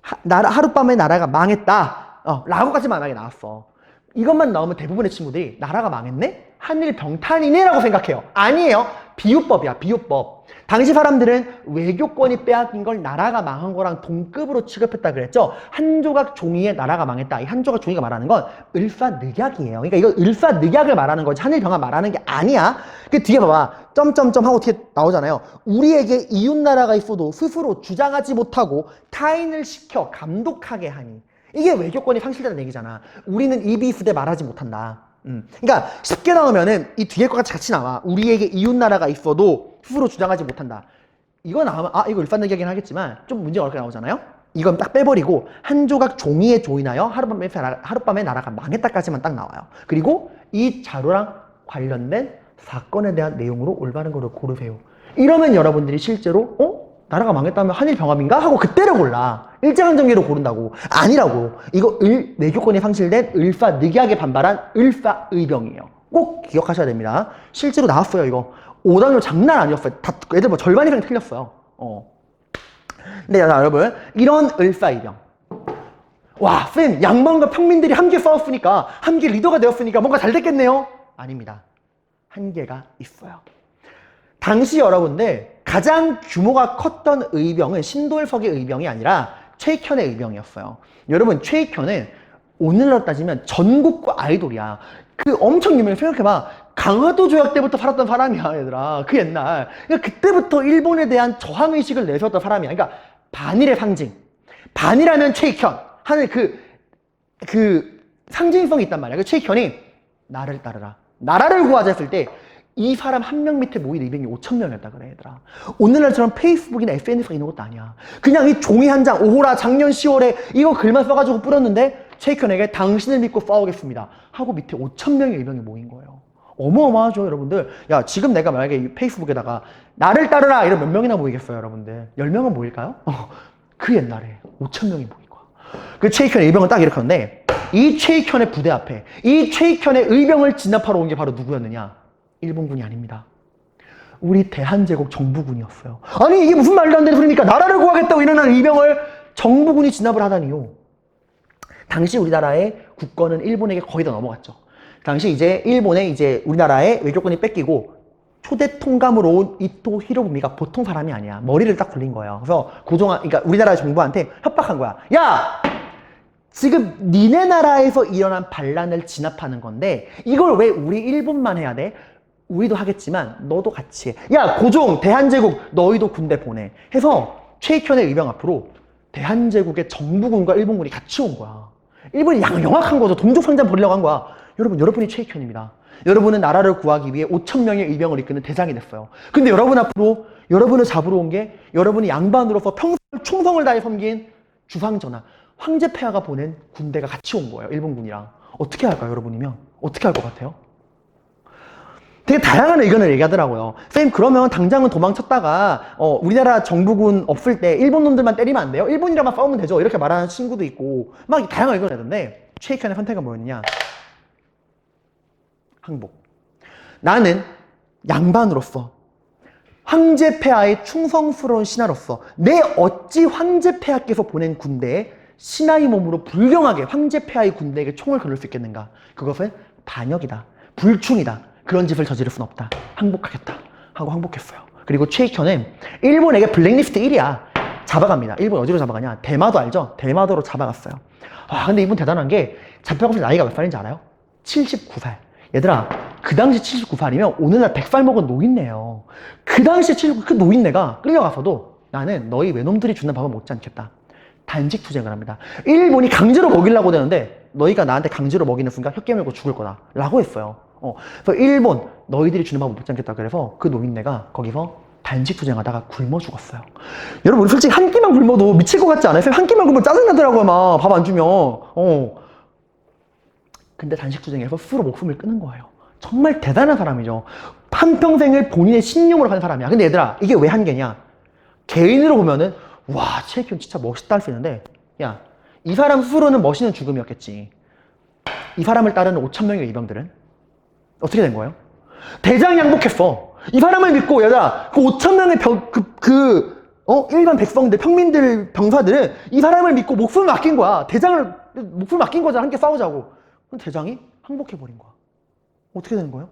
하룻밤에 나라가 망했다 라고까지 만약에 나왔어. 이것만 나오면 대부분의 친구들이 나라가 망했네? 한일 병탄이네? 라고 생각해요. 아니에요. 비유법이야. 비유법. 당시 사람들은 외교권이 빼앗긴 걸 나라가 망한 거랑 동급으로 취급했다 그랬죠. 한 조각 종이에 나라가 망했다. 이 한 조각 종이가 말하는 건 을사늑약이에요. 그러니까 이거 을사늑약을 말하는 거지 한일 병합 말하는 게 아니야. 그 뒤에 봐봐. 점점점 하고 뒤에 나오잖아요. 우리에게 이웃나라가 있어도 스스로 주장하지 못하고 타인을 시켜 감독하게 하니. 이게 외교권이 상실되는 얘기잖아. 우리는 이비수대 말하지 못한다. 그러니까 쉽게 나오면은 이 뒤에 거가 같이 나와. 우리에게 이웃나라가 있어도 스스로 주장하지 못한다. 이거 나오면 이거 일반적이긴 하겠지만 좀 문제가 어렵게 나오잖아요. 이건 딱 빼버리고 한 조각 종이에 조인하여 하룻밤에 나라가 망했다까지만 딱 나와요. 그리고 이 자료랑 관련된 사건에 대한 내용으로 올바른 거를 고르세요. 이러면 여러분들이 실제로 나라가 망했다면 한일 병합인가? 하고 그때를 골라. 일제강점기로 고른다고. 아니라고. 이거 외교권이 상실된 을사늑약에 반발한 을사의병이에요. 꼭 기억하셔야 됩니다. 실제로 나왔어요, 이거. 오답률 장난 아니었어요. 애들 뭐 절반 이상 틀렸어요. 근데 여러분, 이런 을사의병. 와, 쌤, 양반과 평민들이 함께 싸웠으니까, 함께 리더가 되었으니까 뭔가 잘 됐겠네요? 아닙니다. 한계가 있어요. 당시 여러분들 가장 규모가 컸던 의병은 신돌석의 의병이 아니라 최익현의 의병이었어요. 여러분 최익현은 오늘날로 따지면 전국구 아이돌이야. 그 엄청 유명해. 생각해봐. 강화도 조약 때부터 살았던 사람이야 얘들아. 그 옛날. 그러니까 그때부터 일본에 대한 저항의식을 내세웠던 사람이야. 그러니까 반일의 상징. 반일하면 최익현 하는 그 상징성이 있단 말이야. 그 최익현이 나를 따르라. 나라를 구하자 했을 때 이 사람 한 명 밑에 모인 의병이 5,000명이었다 그래 얘들아. 오늘날처럼 페이스북이나 SNS가 있는 것도 아니야. 그냥 이 종이 한 장 오호라 작년 10월에 이거 글만 써가지고 뿌렸는데 최익현에게 당신을 믿고 싸우겠습니다 하고 밑에 5,000명의 의병이 모인 거예요. 어마어마하죠 여러분들. 야 지금 내가 만약에 페이스북에다가 나를 따르라 이런 몇 명이나 모이겠어요 여러분들. 10명은 모일까요? 그 옛날에 5,000명이 모인 거야. 그 최익현의 의병은 딱 이렇게 하는데 이 최익현의 부대 앞에 이 최익현의 의병을 진압하러 온 게 바로 누구였느냐? 일본군이 아닙니다. 우리 대한제국 정부군이었어요. 아니 이게 무슨 말도 안 되는 소리입니까? 나라를 구하겠다고 일어난 의병을 정부군이 진압을 하다니요. 당시 우리나라의 국권은 일본에게 거의 다 넘어갔죠. 당시 이제 일본에 이제 우리나라의 외교권이 뺏기고 초대 통감으로 온 이토 히로부미가 보통 사람이 아니야. 머리를 딱 굴린 거예요. 그래서 그러니까 우리나라 정부한테 협박한 거야. 야! 지금 니네 나라에서 일어난 반란을 진압하는 건데 이걸 왜 우리 일본만 해야 돼? 우리도 하겠지만 너도 같이 해. 야 고종 대한제국 너희도 군대 보내 해서 최익현의 의병 앞으로 대한제국의 정부군과 일본군이 같이 온 거야. 일본이 영악한 거죠. 동족상장 벌이려고 한 거야. 여러분이 최익현입니다. 여러분은 나라를 구하기 위해 5,000명의 의병을 이끄는 대장이 됐어요. 근데 여러분 앞으로 여러분을 잡으러 온 게 여러분이 양반으로서 평생 충성을 다해 섬긴 주상전하 황제폐하가 보낸 군대가 같이 온 거예요. 일본군이랑. 어떻게 할까요 여러분이면? 어떻게 할 것 같아요? 되게 다양한 의견을 얘기하더라고요. 쌤 그러면 당장은 도망쳤다가 우리나라 정부군 없을 때 일본 놈들만 때리면 안 돼요? 일본이랑만 싸우면 되죠? 이렇게 말하는 친구도 있고 막 다양한 의견을 내던데 최익현의 선택은 뭐였느냐? 항복. 나는 양반으로서 황제폐하의 충성스러운 신하로서 내 어찌 황제폐하께서 보낸 군대에 신하의 몸으로 불경하게 황제폐하의 군대에게 총을 겨눌 수 있겠는가? 그것은 반역이다. 불충이다. 그런 짓을 저지를 순 없다. 항복하겠다. 하고 항복했어요. 그리고 최익현은 일본에게 블랙리스트 1이야. 잡아갑니다. 일본 어디로 잡아가냐? 대마도 알죠? 대마도로 잡아갔어요. 근데 이분 대단한 게 잡혀가면서 나이가 몇 살인지 알아요? 79살. 얘들아, 그 당시 79살이면 오늘날 100살 먹은 노인네요. 그 당시 79살 그 노인네가 끌려가서도 나는 너희 외놈들이 주는 밥은 먹지 않겠다. 단식 투쟁을 합니다. 일본이 강제로 먹이려고 되는데 너희가 나한테 강제로 먹이는 순간 혀 깨물고 죽을 거다. 라고 했어요. 그래서 일본 너희들이 주는 밥은 먹지 않겠다. 그래서 그 노인네가 거기서 단식 투쟁하다가 굶어 죽었어요. 여러분 우리 솔직히 한 끼만 굶어도 미칠 것 같지 않아요? 한 끼만 굶으면 짜증나더라고요. 막 밥 안 주면. 근데 단식 투쟁에서 스스로 목숨을 끊은 거예요. 정말 대단한 사람이죠. 한평생을 본인의 신용으로 한 사람이야. 근데 얘들아, 이게 왜 한계냐? 개인으로 보면은 와, 최익현 진짜 멋있다 할 수 있는데, 야, 이 사람 스스로는 멋있는 죽음이었겠지. 이 사람을 따르는 5,000명의 의병들은 어떻게 된 거예요? 대장이 항복했어. 이 사람을 믿고, 얘들아, 그 5,000명의 일반 백성들, 평민들, 병사들은 이 사람을 믿고 목숨을 맡긴 거야. 대장을 목숨을 맡긴 거잖아. 함께 싸우자고. 그럼 대장이 항복해버린 거야. 어떻게 되는 거예요?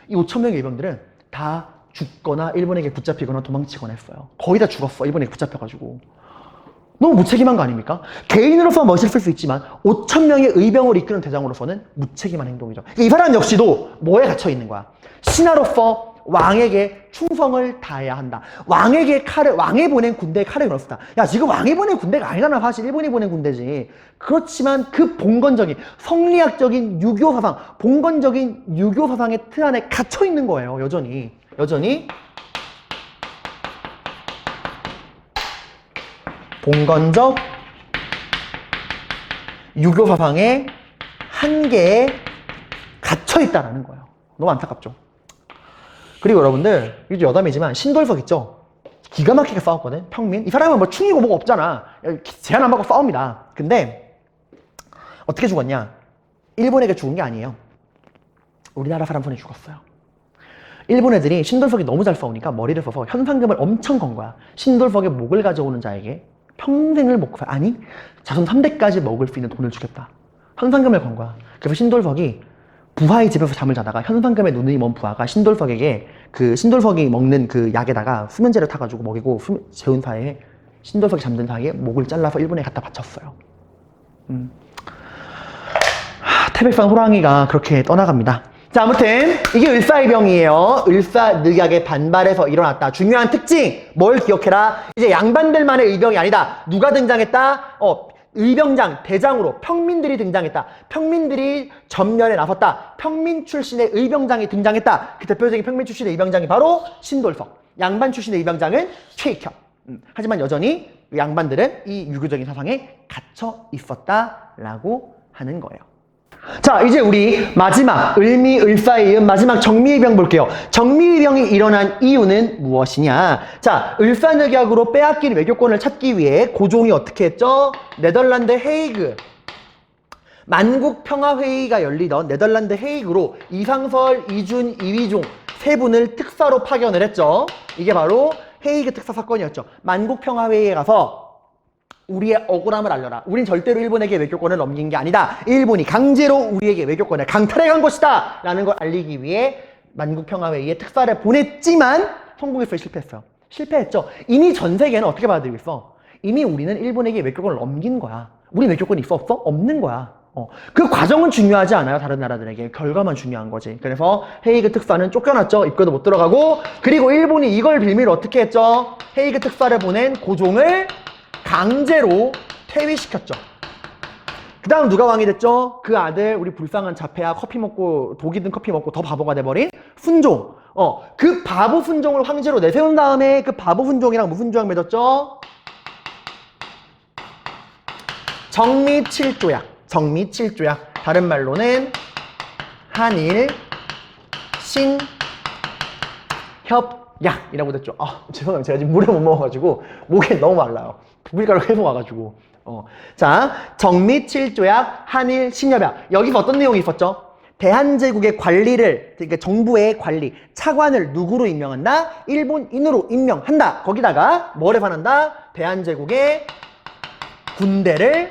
이 5,000명의 일병들은 다 죽거나 일본에게 붙잡히거나 도망치거나 했어요. 거의 다 죽었어. 일본에게 붙잡혀가지고. 너무 무책임한 거 아닙니까? 개인으로서 멋있을 수 있지만 5,000명의 의병을 이끄는 대장으로서는 무책임한 행동이죠. 이 사람 역시도 뭐에 갇혀 있는 거야? 신하로서 왕에게 충성을 다해야 한다. 왕이 보낸 군대에 칼을 걸었다. 야, 지금 왕이 보낸 군대가 아니잖아. 사실 일본이 보낸 군대지. 그렇지만 그 봉건적인 성리학적인 유교 사상, 봉건적인 유교 사상의 틀 안에 갇혀 있는 거예요. 여전히 봉건적 유교 사상의 한계에 갇혀 있다라는 거예요. 너무 안타깝죠. 그리고 여러분들, 이제 여담이지만 신돌석 있죠? 기가 막히게 싸웠거든, 평민. 이 사람은 뭐 충이고 뭐가 없잖아. 제한 안 받고 싸웁니다. 근데 어떻게 죽었냐? 일본에게 죽은 게 아니에요. 우리나라 사람 손에 죽었어요. 일본 애들이 신돌석이 너무 잘 싸우니까 머리를 써서 현상금을 엄청 건 거야. 신돌석의 목을 가져오는 자에게 평생을 아니 자손 3대까지 먹을 수 있는 돈을 주겠다. 현상금을 건 거야. 그래서 신돌석이 부하의 집에서 잠을 자다가 현상금에 눈이 먼 부하가 신돌석에게 그 신돌석이 먹는 그 약에다가 수면제를 타가지고 먹이고 재운 사이에 신돌석이 잠든 사이에 목을 잘라서 일본에 갖다 바쳤어요. 태백산 호랑이가 그렇게 떠나갑니다. 자, 아무튼 이게 을사의병이에요. 을사늑약의 반발에서 일어났다. 중요한 특징 뭘 기억해라. 이제 양반들만의 의병이 아니다. 누가 등장했다? 의병장, 대장으로 평민들이 등장했다. 평민들이 전면에 나섰다. 평민 출신의 의병장이 등장했다. 그 대표적인 평민 출신의 의병장이 바로 신돌석. 양반 출신의 의병장은 최익현. 하지만 여전히 양반들은 이 유교적인 사상에 갇혀 있었다라고 하는 거예요. 자, 이제 우리 마지막 을미을사에 이은 마지막 정미의병 볼게요. 정미의병이 일어난 이유는 무엇이냐? 자, 을사늑약으로 빼앗긴 외교권을 찾기 위해 고종이 어떻게 했죠? 네덜란드 헤이그 만국평화회의가 열리던 네덜란드 헤이그로 이상설, 이준, 이위종 세 분을 특사로 파견을 했죠. 이게 바로 헤이그 특사 사건이었죠. 만국평화회의에 가서 우리의 억울함을 알려라. 우린 절대로 일본에게 외교권을 넘긴 게 아니다. 일본이 강제로 우리에게 외교권을 강탈해간 것이다. 라는 걸 알리기 위해 만국평화회의에 특사를 보냈지만 성공했어요? 실패했어요? 실패했죠. 이미 전 세계는 어떻게 받아들이고 있어? 이미 우리는 일본에게 외교권을 넘긴 거야. 우리 외교권이 있어? 없어? 없는 거야. 그 과정은 중요하지 않아요. 다른 나라들에게. 결과만 중요한 거지. 그래서 헤이그 특사는 쫓겨났죠. 입구도 못 들어가고. 그리고 일본이 이걸 빌미로 어떻게 했죠? 헤이그 특사를 보낸 고종을 강제로 퇴위시켰죠. 그 다음 누가 왕이 됐죠? 그 아들, 우리 불쌍한 자폐아 커피 먹고 독이 든 커피 먹고 더 바보가 돼버린 훈종. 그 바보 훈종을 황제로 내세운 다음에 그 바보 훈종이랑 무슨 조약 맺었죠? 정미칠조약. 정미칠조약. 다른 말로는 한일 신협약이라고 됐죠. 죄송해요. 제가 지금 물에 못 먹어가지고 목에 너무 말라요. 밀가루 계속 와가지고. 자, 정미칠조약, 한일 신협약. 여기서 어떤 내용이 있었죠? 대한제국의 관리를, 그러니까 정부의 관리, 차관을 누구로 임명한다? 일본인으로 임명한다. 거기다가 뭘 해산한다? 대한제국의 군대를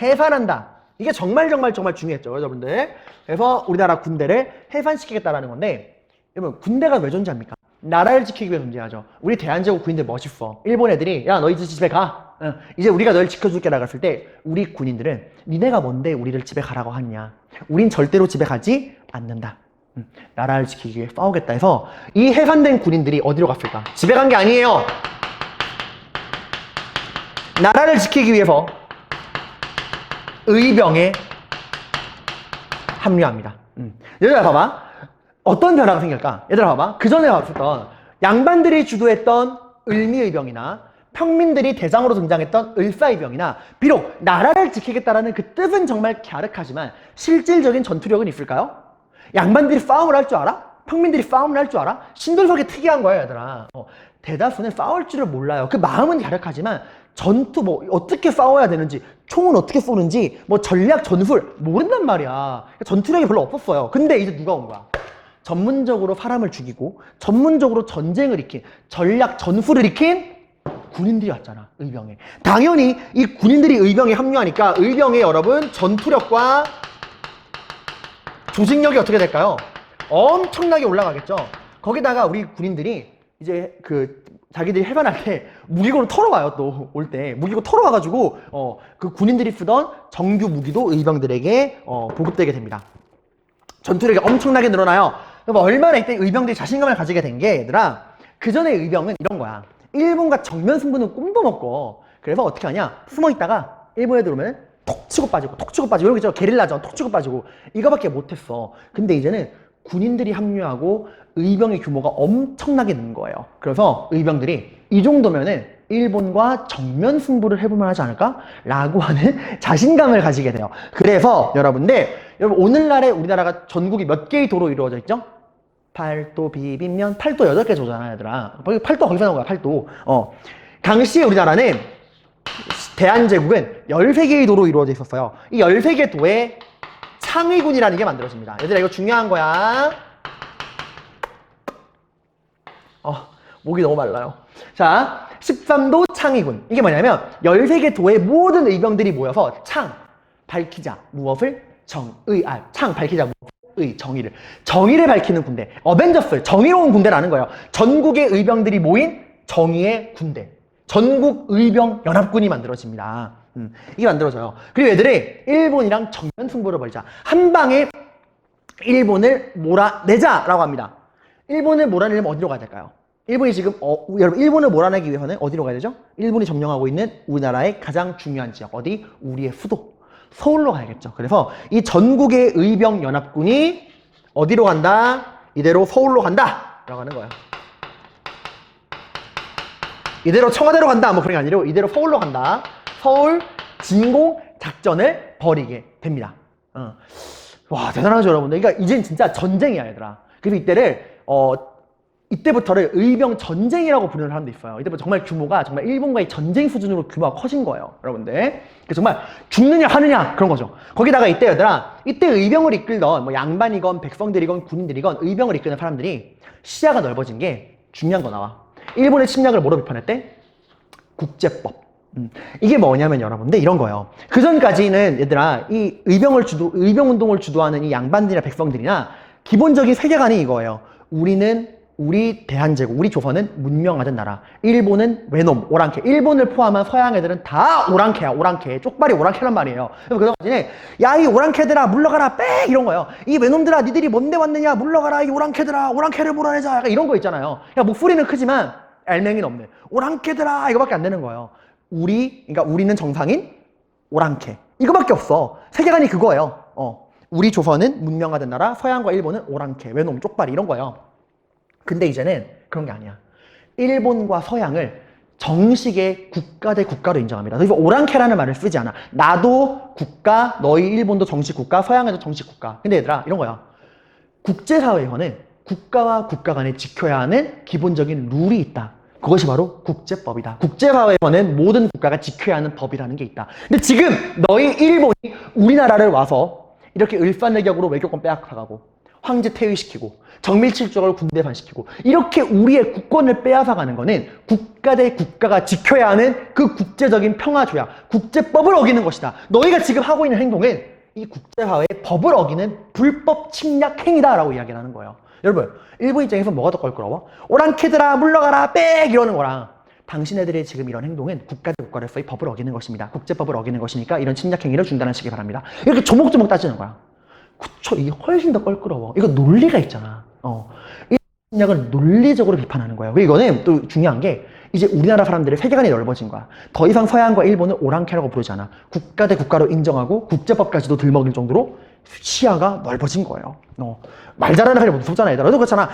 해산한다. 이게 정말 중요했죠, 여러분들. 그래서 우리나라 군대를 해산시키겠다라는 건데, 여러분, 군대가 왜 존재합니까? 나라를 지키기 위해 존재하죠. 우리 대한제국 군인들 멋있어. 일본 애들이 야, 너희 집에 가. 이제 우리가 널 지켜줄게 나갔을 때 우리 군인들은 니네가 뭔데 우리를 집에 가라고 하냐. 우린 절대로 집에 가지 않는다. 나라를 지키기 위해 싸우겠다 해서 이 해산된 군인들이 어디로 갔을까? 집에 간 게 아니에요. 나라를 지키기 위해서 의병에 합류합니다. 얘들아 봐봐. 어떤 변화가 생길까? 얘들아 봐봐. 그 전에 봤었던 양반들이 주도했던 을미의병이나 평민들이 대장으로 등장했던 을사의병이나 비록 나라를 지키겠다라는 그 뜻은 정말 갸륵하지만 실질적인 전투력은 있을까요? 양반들이 싸움을 할 줄 알아? 평민들이 싸움을 할 줄 알아? 신돌석이 특이한 거야, 얘들아. 대다수는 싸울 줄을 몰라요. 그 마음은 갸륵하지만 전투 뭐 어떻게 싸워야 되는지, 총은 어떻게 쏘는지, 뭐 전략 전술 모른단 말이야. 전투력이 별로 없었어요. 근데 이제 누가 온 거야? 전문적으로 사람을 죽이고 전문적으로 전쟁을 익힌, 전략 전술을 익힌 군인들이 왔잖아, 의병에. 당연히 이 군인들이 의병에 합류하니까 의병의 여러분 전투력과 조직력이 어떻게 될까요? 엄청나게 올라가겠죠. 거기다가 우리 군인들이 이제 자기들이 해관할 때 무기고를 털어와요. 또 올 때 무기고 털어와가지고 그 군인들이 쓰던 정규 무기도 의병들에게 보급되게 됩니다. 전투력이 엄청나게 늘어나요. 그럼 얼마나 이때 의병들이 자신감을 가지게 된 게, 얘들아, 그 전에 의병은 이런 거야. 일본과 정면 승부는 꿈도 못 꿔. 그래서 어떻게 하냐? 숨어 있다가 일본에 들어오면 톡 치고 빠지고 톡 치고 빠지고, 이런 거 있죠. 게릴라전 톡 치고 빠지고, 이거밖에 못했어. 근데 이제는 군인들이 합류하고 의병의 규모가 엄청나게 는 거예요. 그래서 의병들이 이 정도면은 일본과 정면 승부를 해볼만 하지 않을까? 라고 하는 자신감을 가지게 돼요. 그래서 여러분 오늘날에 우리나라가 전국이 몇 개의 도로 이루어져 있죠? 팔도, 비빔면, 팔도 8개 조잖아, 얘들아. 팔도 거기서 나온 거야, 팔도. 당시에 우리나라는, 대한제국은 13개의 도로 이루어져 있었어요. 이 13개 도에 창의군이라는 게 만들어집니다. 얘들아, 이거 중요한 거야. 목이 너무 말라요. 자, 13도 창의군. 이게 뭐냐면 13개 도의 모든 의병들이 모여서 밝히자 무엇을? 밝히자 정의를 밝히는 군대. 어벤져스, 정의로운 군대라는 거예요. 전국의 의병들이 모인 정의의 군대, 전국 의병 연합군이 만들어집니다. 이게 만들어져요. 그리고 얘들이 일본이랑 정면 승부를 벌이자, 한 방에 일본을 몰아내자라고 합니다. 일본을 몰아내려면 어디로 가야 될까요? 일본이 지금 여러분, 일본을 몰아내기 위해서는 어디로 가야 되죠? 일본이 점령하고 있는 우리나라의 가장 중요한 지역, 어디? 우리의 수도 서울로 가야겠죠. 그래서 이 전국의 의병 연합군이 어디로 간다? 이대로 서울로 간다 라고 하는 거예요. 이대로 청와대로 간다 뭐 그런 게 아니라 이대로 서울로 간다. 서울 진공 작전을 벌이게 됩니다. 와, 대단하죠, 여러분들. 그러니까 이젠 진짜 전쟁이야, 얘들아. 그래서 이때부터를 의병 전쟁이라고 부르는 사람도 있어요. 이때부터 정말 규모가 정말 일본과의 전쟁 수준으로 규모가 커진 거예요, 여러분들. 그래서 정말 죽느냐 하느냐 그런 거죠. 거기다가 이때, 얘들아, 이때 의병을 이끌던 뭐 양반이건 백성들이건 군인들이건 의병을 이끄는 사람들이 시야가 넓어진 게 중요한 거 나와. 일본의 침략을 뭐로 비판했대? 국제법. 이게 뭐냐면 여러분들 이런 거예요. 그 전까지는 얘들아, 이 의병 운동을 주도하는 이 양반들이나 백성들이나 기본적인 세계관이 이거예요. 우리 대한제국, 우리 조선은 문명하던 나라. 일본은 외놈, 오랑캐. 일본을 포함한 서양 애들은 다 오랑캐야, 오랑캐. 쪽발이 오랑캐란 말이에요. 그래서 그전까지는 야, 이 오랑캐들아, 물러가라, 빽! 이런 거예요. 이 외놈들아, 니들이 뭔데 왔느냐, 물러가라, 이 오랑캐들아, 오랑캐를 몰아내자. 약간 이런 거 있잖아요. 야, 목소리는 크지만 알맹이는 없네. 오랑캐들아, 이거밖에 안 되는 거예요. 그러니까 우리는 정상인, 오랑캐. 이거밖에 없어. 세계관이 그거예요. 우리 조선은 문명하던 나라, 서양과 일본은 오랑캐, 외놈, 쪽발이 이런 거예요. 근데 이제는 그런 게 아니야. 일본과 서양을 정식의 국가 대 국가로 인정합니다. 그래서 오랑캐라는 말을 쓰지 않아. 나도 국가, 너희 일본도 정식 국가, 서양에도 정식 국가. 근데 얘들아, 이런 거야. 국제사회에서는 국가와 국가 간에 지켜야 하는 기본적인 룰이 있다. 그것이 바로 국제법이다. 국제사회에서는 모든 국가가 지켜야 하는 법이라는 게 있다. 근데 지금 너희 일본이 우리나라를 와서 이렇게 을사늑약으로 외교권 빼앗아가고 황제 퇴위시키고 정밀칠적으로 군대반시키고 이렇게 우리의 국권을 빼앗아가는 거는 국가 대 국가가 지켜야 하는 그 국제적인 평화조약, 국제법을 어기는 것이다. 너희가 지금 하고 있는 행동은 이 국제사회의 법을 어기는 불법 침략 행위다라고 이야기를 하는 거예요. 여러분, 일본 입장에서 뭐가 더 껄끄러워? 오랑캐들아 물러가라 빽 이러는 거랑 당신네들의 지금 이런 행동은 국가 대 국가로서의 법을 어기는 것입니다. 국제법을 어기는 것이니까 이런 침략 행위를 중단하시기 바랍니다. 이렇게 조목조목 따지는 거야. 그쵸, 이게 훨씬 더 껄끄러워. 이거 논리가 있잖아. 이 침략을 논리적으로 비판하는 거예요. 이거는 또 중요한 게 이제 우리나라 사람들의 세계관이 넓어진 거야. 더 이상 서양과 일본은 오랑캐라고 부르지 않아. 국가 대 국가로 인정하고 국제법까지도 들먹일 정도로 시야가 넓어진 거예요. 말 잘하는 사람이 무섭잖아, 얘들아. 너도 그렇잖아.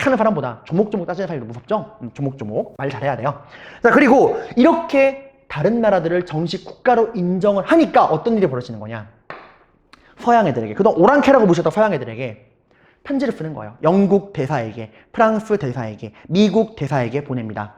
하는 사람보다 조목조목 따지는 사람이 무섭죠? 조목조목. 말 잘해야 돼요. 자, 그리고 이렇게 다른 나라들을 정식 국가로 인정을 하니까 어떤 일이 벌어지는 거냐. 서양 애들에게, 그동안 오랑캐라고 보셨던 서양 애들에게 편지를 쓰는 거예요. 영국 대사에게, 프랑스 대사에게, 미국 대사에게 보냅니다.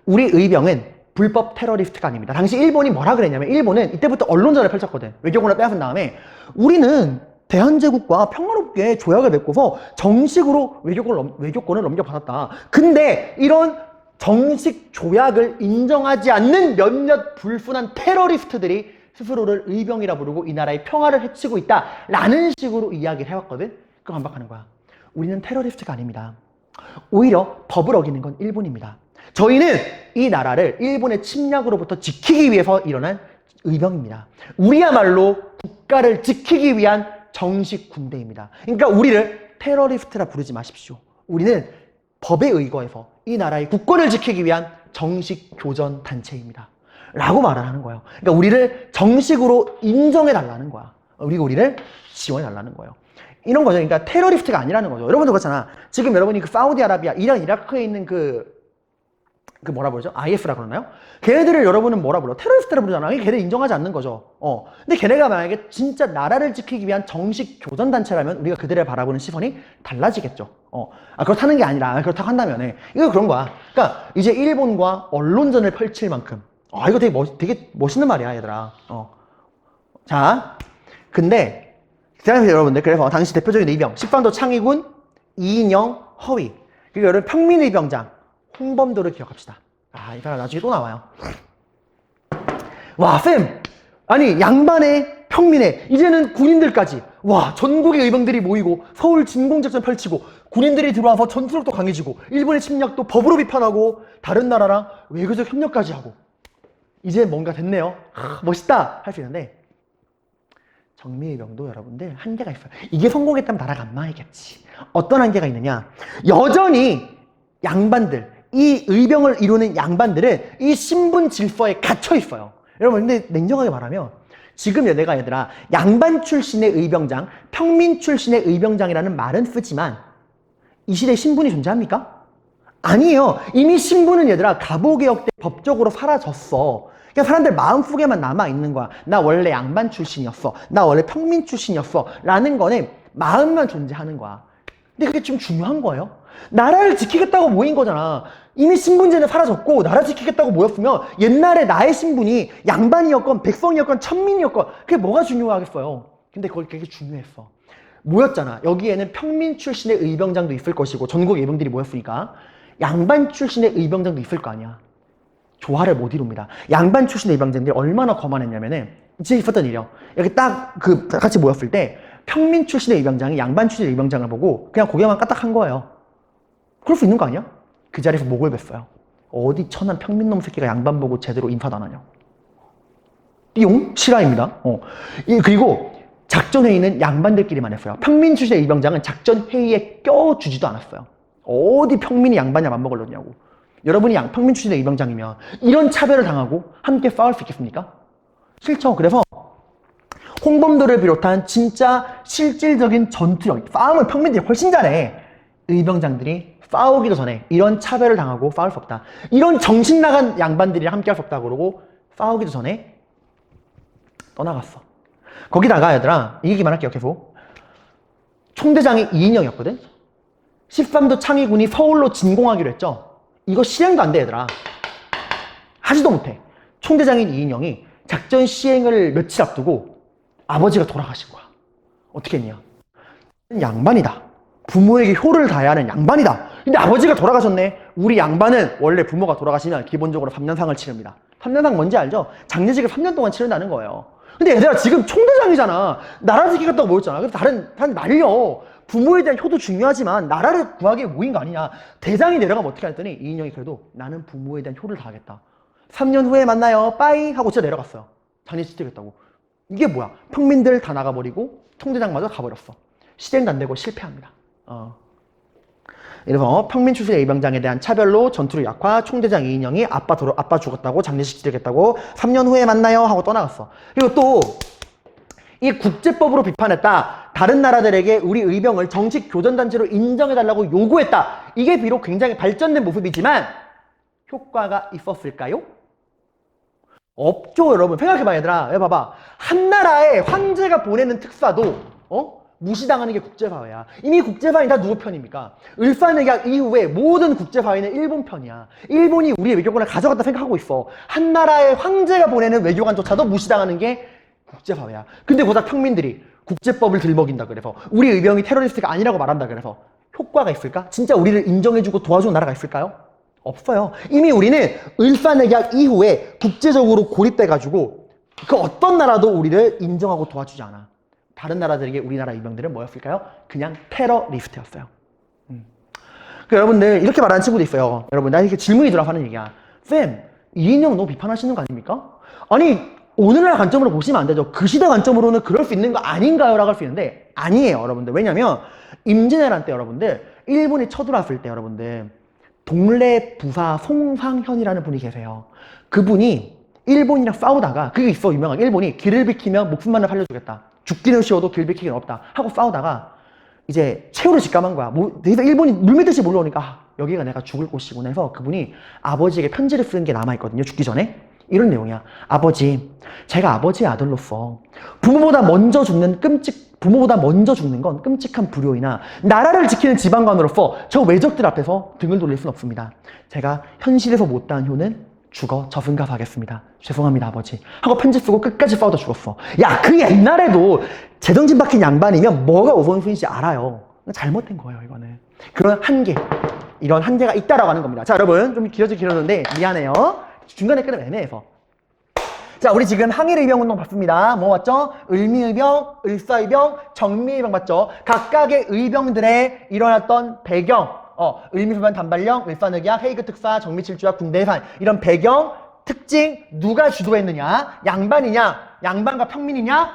우리 의병은 불법 테러리스트가 아닙니다. 당시 일본이 뭐라 그랬냐면, 일본은 이때부터 언론전을 펼쳤거든. 외교권을 빼앗은 다음에 우리는 대한제국과 평화롭게 조약을 맺고서 정식으로 외교권을 넘겨받았다. 근데 이런 정식 조약을 인정하지 않는 몇몇 불순한 테러리스트들이 스스로를 의병이라 부르고 이 나라의 평화를 해치고 있다 라는 식으로 이야기를 해왔거든. 그거 반박하는 거야. 우리는 테러리스트가 아닙니다. 오히려 법을 어기는 건 일본입니다. 저희는 이 나라를 일본의 침략으로부터 지키기 위해서 일어난 의병입니다. 우리야말로 국가를 지키기 위한 정식 군대입니다. 그러니까 우리를 테러리스트라 부르지 마십시오. 우리는 법에 의거해서 이 나라의 국권을 지키기 위한 정식 교전 단체입니다. 라고 말을 하는 거예요. 그러니까 우리를 정식으로 인정해달라는 거야. 그리고 우리를 지원해달라는 거예요. 이런 거죠. 그러니까 테러리스트가 아니라는 거죠. 여러분도 그렇잖아. 지금 여러분이 그 사우디아라비아, 이란, 이라크에 있는 그 뭐라 부르죠? IS라 그러나요? 걔네들을 여러분은 뭐라 불러? 테러리스트라 부르잖아. 걔네들 인정하지 않는 거죠. 근데 걔네가 만약에 진짜 나라를 지키기 위한 정식 교전단체라면 우리가 그들을 바라보는 시선이 달라지겠죠. 그렇다는 게 아니라, 그렇다고 한다면, 이거 그런 거야. 그러니까 이제 일본과 언론전을 펼칠 만큼, 이거 되게 멋있는 말이야, 얘들아. 자, 근데, 생각해보세요, 여러분들. 그래서 당시 대표적인 의병, 식반도 창의군, 이인영, 허위. 그리고 여러분 평민의병장, 홍범도를 기억합시다. 이 사람 나중에 또 나와요. 와, 쌤! 아니, 양반의 평민의, 이제는 군인들까지, 와, 전국의 의병들이 모이고, 서울 진공작전 펼치고, 군인들이 들어와서 전투력도 강해지고, 일본의 침략도 법으로 비판하고, 다른 나라랑 외교적 협력까지 하고, 이제 뭔가 됐네요. 멋있다! 할 수 있는데, 정미의병도 여러분들 한계가 있어요. 이게 성공했다면 나라가 안 망했겠지. 어떤 한계가 있느냐? 여전히 양반들, 이 의병을 이루는 양반들은 이 신분 질서에 갇혀 있어요. 여러분, 근데 냉정하게 말하면 지금 내가 얘들아 양반 출신의 의병장, 평민 출신의 의병장이라는 말은 쓰지만 이 시대에 신분이 존재합니까? 아니에요. 이미 신분은 얘들아 갑오개혁 때 법적으로 사라졌어. 그냥 사람들 마음속에만 남아있는 거야. 나 원래 양반 출신이었어. 나 원래 평민 출신이었어. 라는 거는 마음만 존재하는 거야. 근데 그게 좀 중요한 거예요. 나라를 지키겠다고 모인 거잖아. 이미 신분제는 사라졌고 나라 지키겠다고 모였으면 옛날에 나의 신분이 양반이었건 백성이었건 천민이었건 그게 뭐가 중요하겠어요. 근데 그게 중요했어. 모였잖아. 여기에는 평민 출신의 의병장도 있을 것이고 전국 의병들이 모였으니까 양반 출신의 의병장도 있을 거 아니야. 조화를 못 이룹니다. 양반 출신의 의병장들이 얼마나 거만했냐면은 진짜 있었던 일이요. 여기 딱 같이 모였을 때 평민 출신의 의병장이 양반 출신의 의병장을 보고 그냥 고개만 까딱한 거예요. 그럴 수 있는 거 아니야? 그 자리에서 목을 뱄어요. 어디 천한 평민놈 새끼가 양반 보고 제대로 인사도 안 하냐. 띠용? 실화입니다. 그리고 작전회의는 양반들끼리만 했어요. 평민 출신의 의병장은 작전회의에 껴주지도 않았어요. 어디 평민이 양반이야 맘먹으려냐고. 여러분이 평민 출신의 의병장이면 이런 차별을 당하고 함께 싸울 수 있겠습니까? 싫죠. 그래서 홍범도를 비롯한 진짜 실질적인 전투력, 싸움을 평민들이 훨씬 잘해. 의병장들이 싸우기도 전에 이런 차별을 당하고 싸울 수 없다. 이런 정신 나간 양반들이랑 함께 할 수 없다 그러고 싸우기도 전에 떠나갔어. 거기다가 얘들아 이 얘기만 할게요. 계속. 총대장이 이인영이었거든. 13도 창의군이 서울로 진공하기로 했죠. 이거 실행도 안 돼 얘들아. 하지도 못해. 총대장인 이인영이 작전 시행을 며칠 앞두고 아버지가 돌아가신 거야. 어떻게 했냐. 양반이다. 부모에게 효를 다해야 하는 양반이다. 근데 아버지가 돌아가셨네. 우리 양반은 원래 부모가 돌아가시면 기본적으로 3년상을 치릅니다. 3년상 뭔지 알죠? 장례식을 3년 동안 치른다는 거예요. 근데 얘들아 지금 총대장이잖아. 나라 지키겠다고 모였잖아. 그래서 다른 말려. 부모에 대한 효도 중요하지만 나라를 구하기 위해 모인 거 아니냐. 대장이 내려가면 어떻게 했더니 이인영이 그래도 나는 부모에 대한 효를 다하겠다. 3년 후에 만나요. 빠이 하고 진짜 내려갔어요. 장례식 치르겠다고. 이게 뭐야? 평민들 다 나가버리고 총대장마저 가버렸어. 실행도 안 되고 실패합니다. 이래서 평민 출신의 의병장에 대한 차별로 전투력 약화, 총대장 이인영이 아빠 죽었다고 장례식 치르겠다고 3년 후에 만나요 하고 떠나갔어. 그리고 또 이 국제법으로 비판했다. 다른 나라들에게 우리 의병을 정식 교전단체로 인정해달라고 요구했다. 이게 비록 굉장히 발전된 모습이지만 효과가 있었을까요? 없죠, 여러분. 생각해봐, 얘들아. 봐봐. 한 나라의 황제가 보내는 특사도 무시당하는 게 국제사회야. 이미 국제사회는 다 누구 편입니까? 을사늑약 이후에 모든 국제사회는 일본 편이야. 일본이 우리의 외교관을 가져갔다 생각하고 있어. 한 나라의 황제가 보내는 외교관조차도 무시당하는 게 국제사회야. 근데 고작 평민들이 국제법을 들먹인다 그래서 우리 의병이 테러리스트가 아니라고 말한다 그래서 효과가 있을까? 진짜 우리를 인정해주고 도와주는 나라가 있을까요? 없어요. 이미 우리는 을사늑약 이후에 국제적으로 고립돼가지고 그 어떤 나라도 우리를 인정하고 도와주지 않아. 다른 나라들에게 우리나라 의병들은 뭐였을까요? 그냥 테러리스트였어요. 여러분들 이렇게 말하는 친구도 있어요. 여러분 나 이렇게 질문이 들어서 하는 얘기야. 쌤, 이인영 너무 비판하시는 거 아닙니까? 아니 오늘날 관점으로 보시면 안 되죠. 그 시대 관점으로는 그럴 수 있는 거 아닌가요? 라고 할 수 있는데 아니에요 여러분들. 왜냐면 임진왜란 때 여러분들 일본이 쳐들어왔을 때 여러분들 동래 부사 송상현이라는 분이 계세요. 그분이 일본이랑 싸우다가 그게 있어 유명하게 일본이 길을 비키면 목숨만을 살려주겠다. 죽기는 쉬워도 길 비키기는 없다 하고 싸우다가 이제 최후를 직감한 거야. 그래서 일본이 물밀듯이 몰려오니까 여기가 내가 죽을 곳이구나 해서 그분이 아버지에게 편지를 쓰는 게 남아있거든요. 죽기 전에. 이런 내용이야. 아버지, 제가 아버지의 아들로서 부모보다 먼저 죽는 건 끔찍한 불효이나 나라를 지키는 지방관으로서 저 외적들 앞에서 등을 돌릴 순 없습니다. 제가 현실에서 못다한 효는 죽어 저승가하겠습니다. 죄송합니다 아버지 하고 편지 쓰고 끝까지 싸우다 죽었어. 야, 그 옛날에도 제정신 박힌 양반이면 뭐가 우선순위인지 알아요. 잘못된 거예요 이거는. 그런 한계, 이런 한계가 있다라고 하는 겁니다. 자 여러분 좀 길어졌는데 미안해요. 중간에 끊으면 애매해서. 자 우리 지금 항일의병운동 봤습니다. 뭐 봤죠? 을미의병, 을사의병, 정미의병 봤죠? 각각의 의병들의 일어났던 배경, 을미소변 단발령, 을사늑약, 헤이그 특사, 정미칠주약, 군대해산 이런 배경, 특징, 누가 주도했느냐, 양반이냐, 양반과 평민이냐,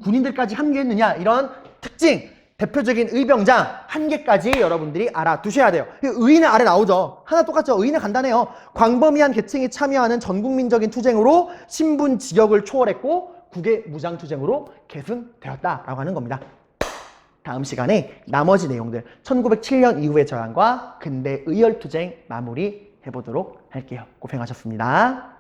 군인들까지 함께했느냐 이런 특징, 대표적인 의병장 한 개까지 여러분들이 알아두셔야 돼요. 의인은 아래 나오죠. 하나 똑같죠. 의인은 간단해요. 광범위한 계층이 참여하는 전국민적인 투쟁으로 신분 직역을 초월했고 국외 무장투쟁으로 계승되었다라고 하는 겁니다. 다음 시간에 나머지 내용들 1907년 이후의 저항과 근대 의열투쟁 마무리 해보도록 할게요. 고생하셨습니다.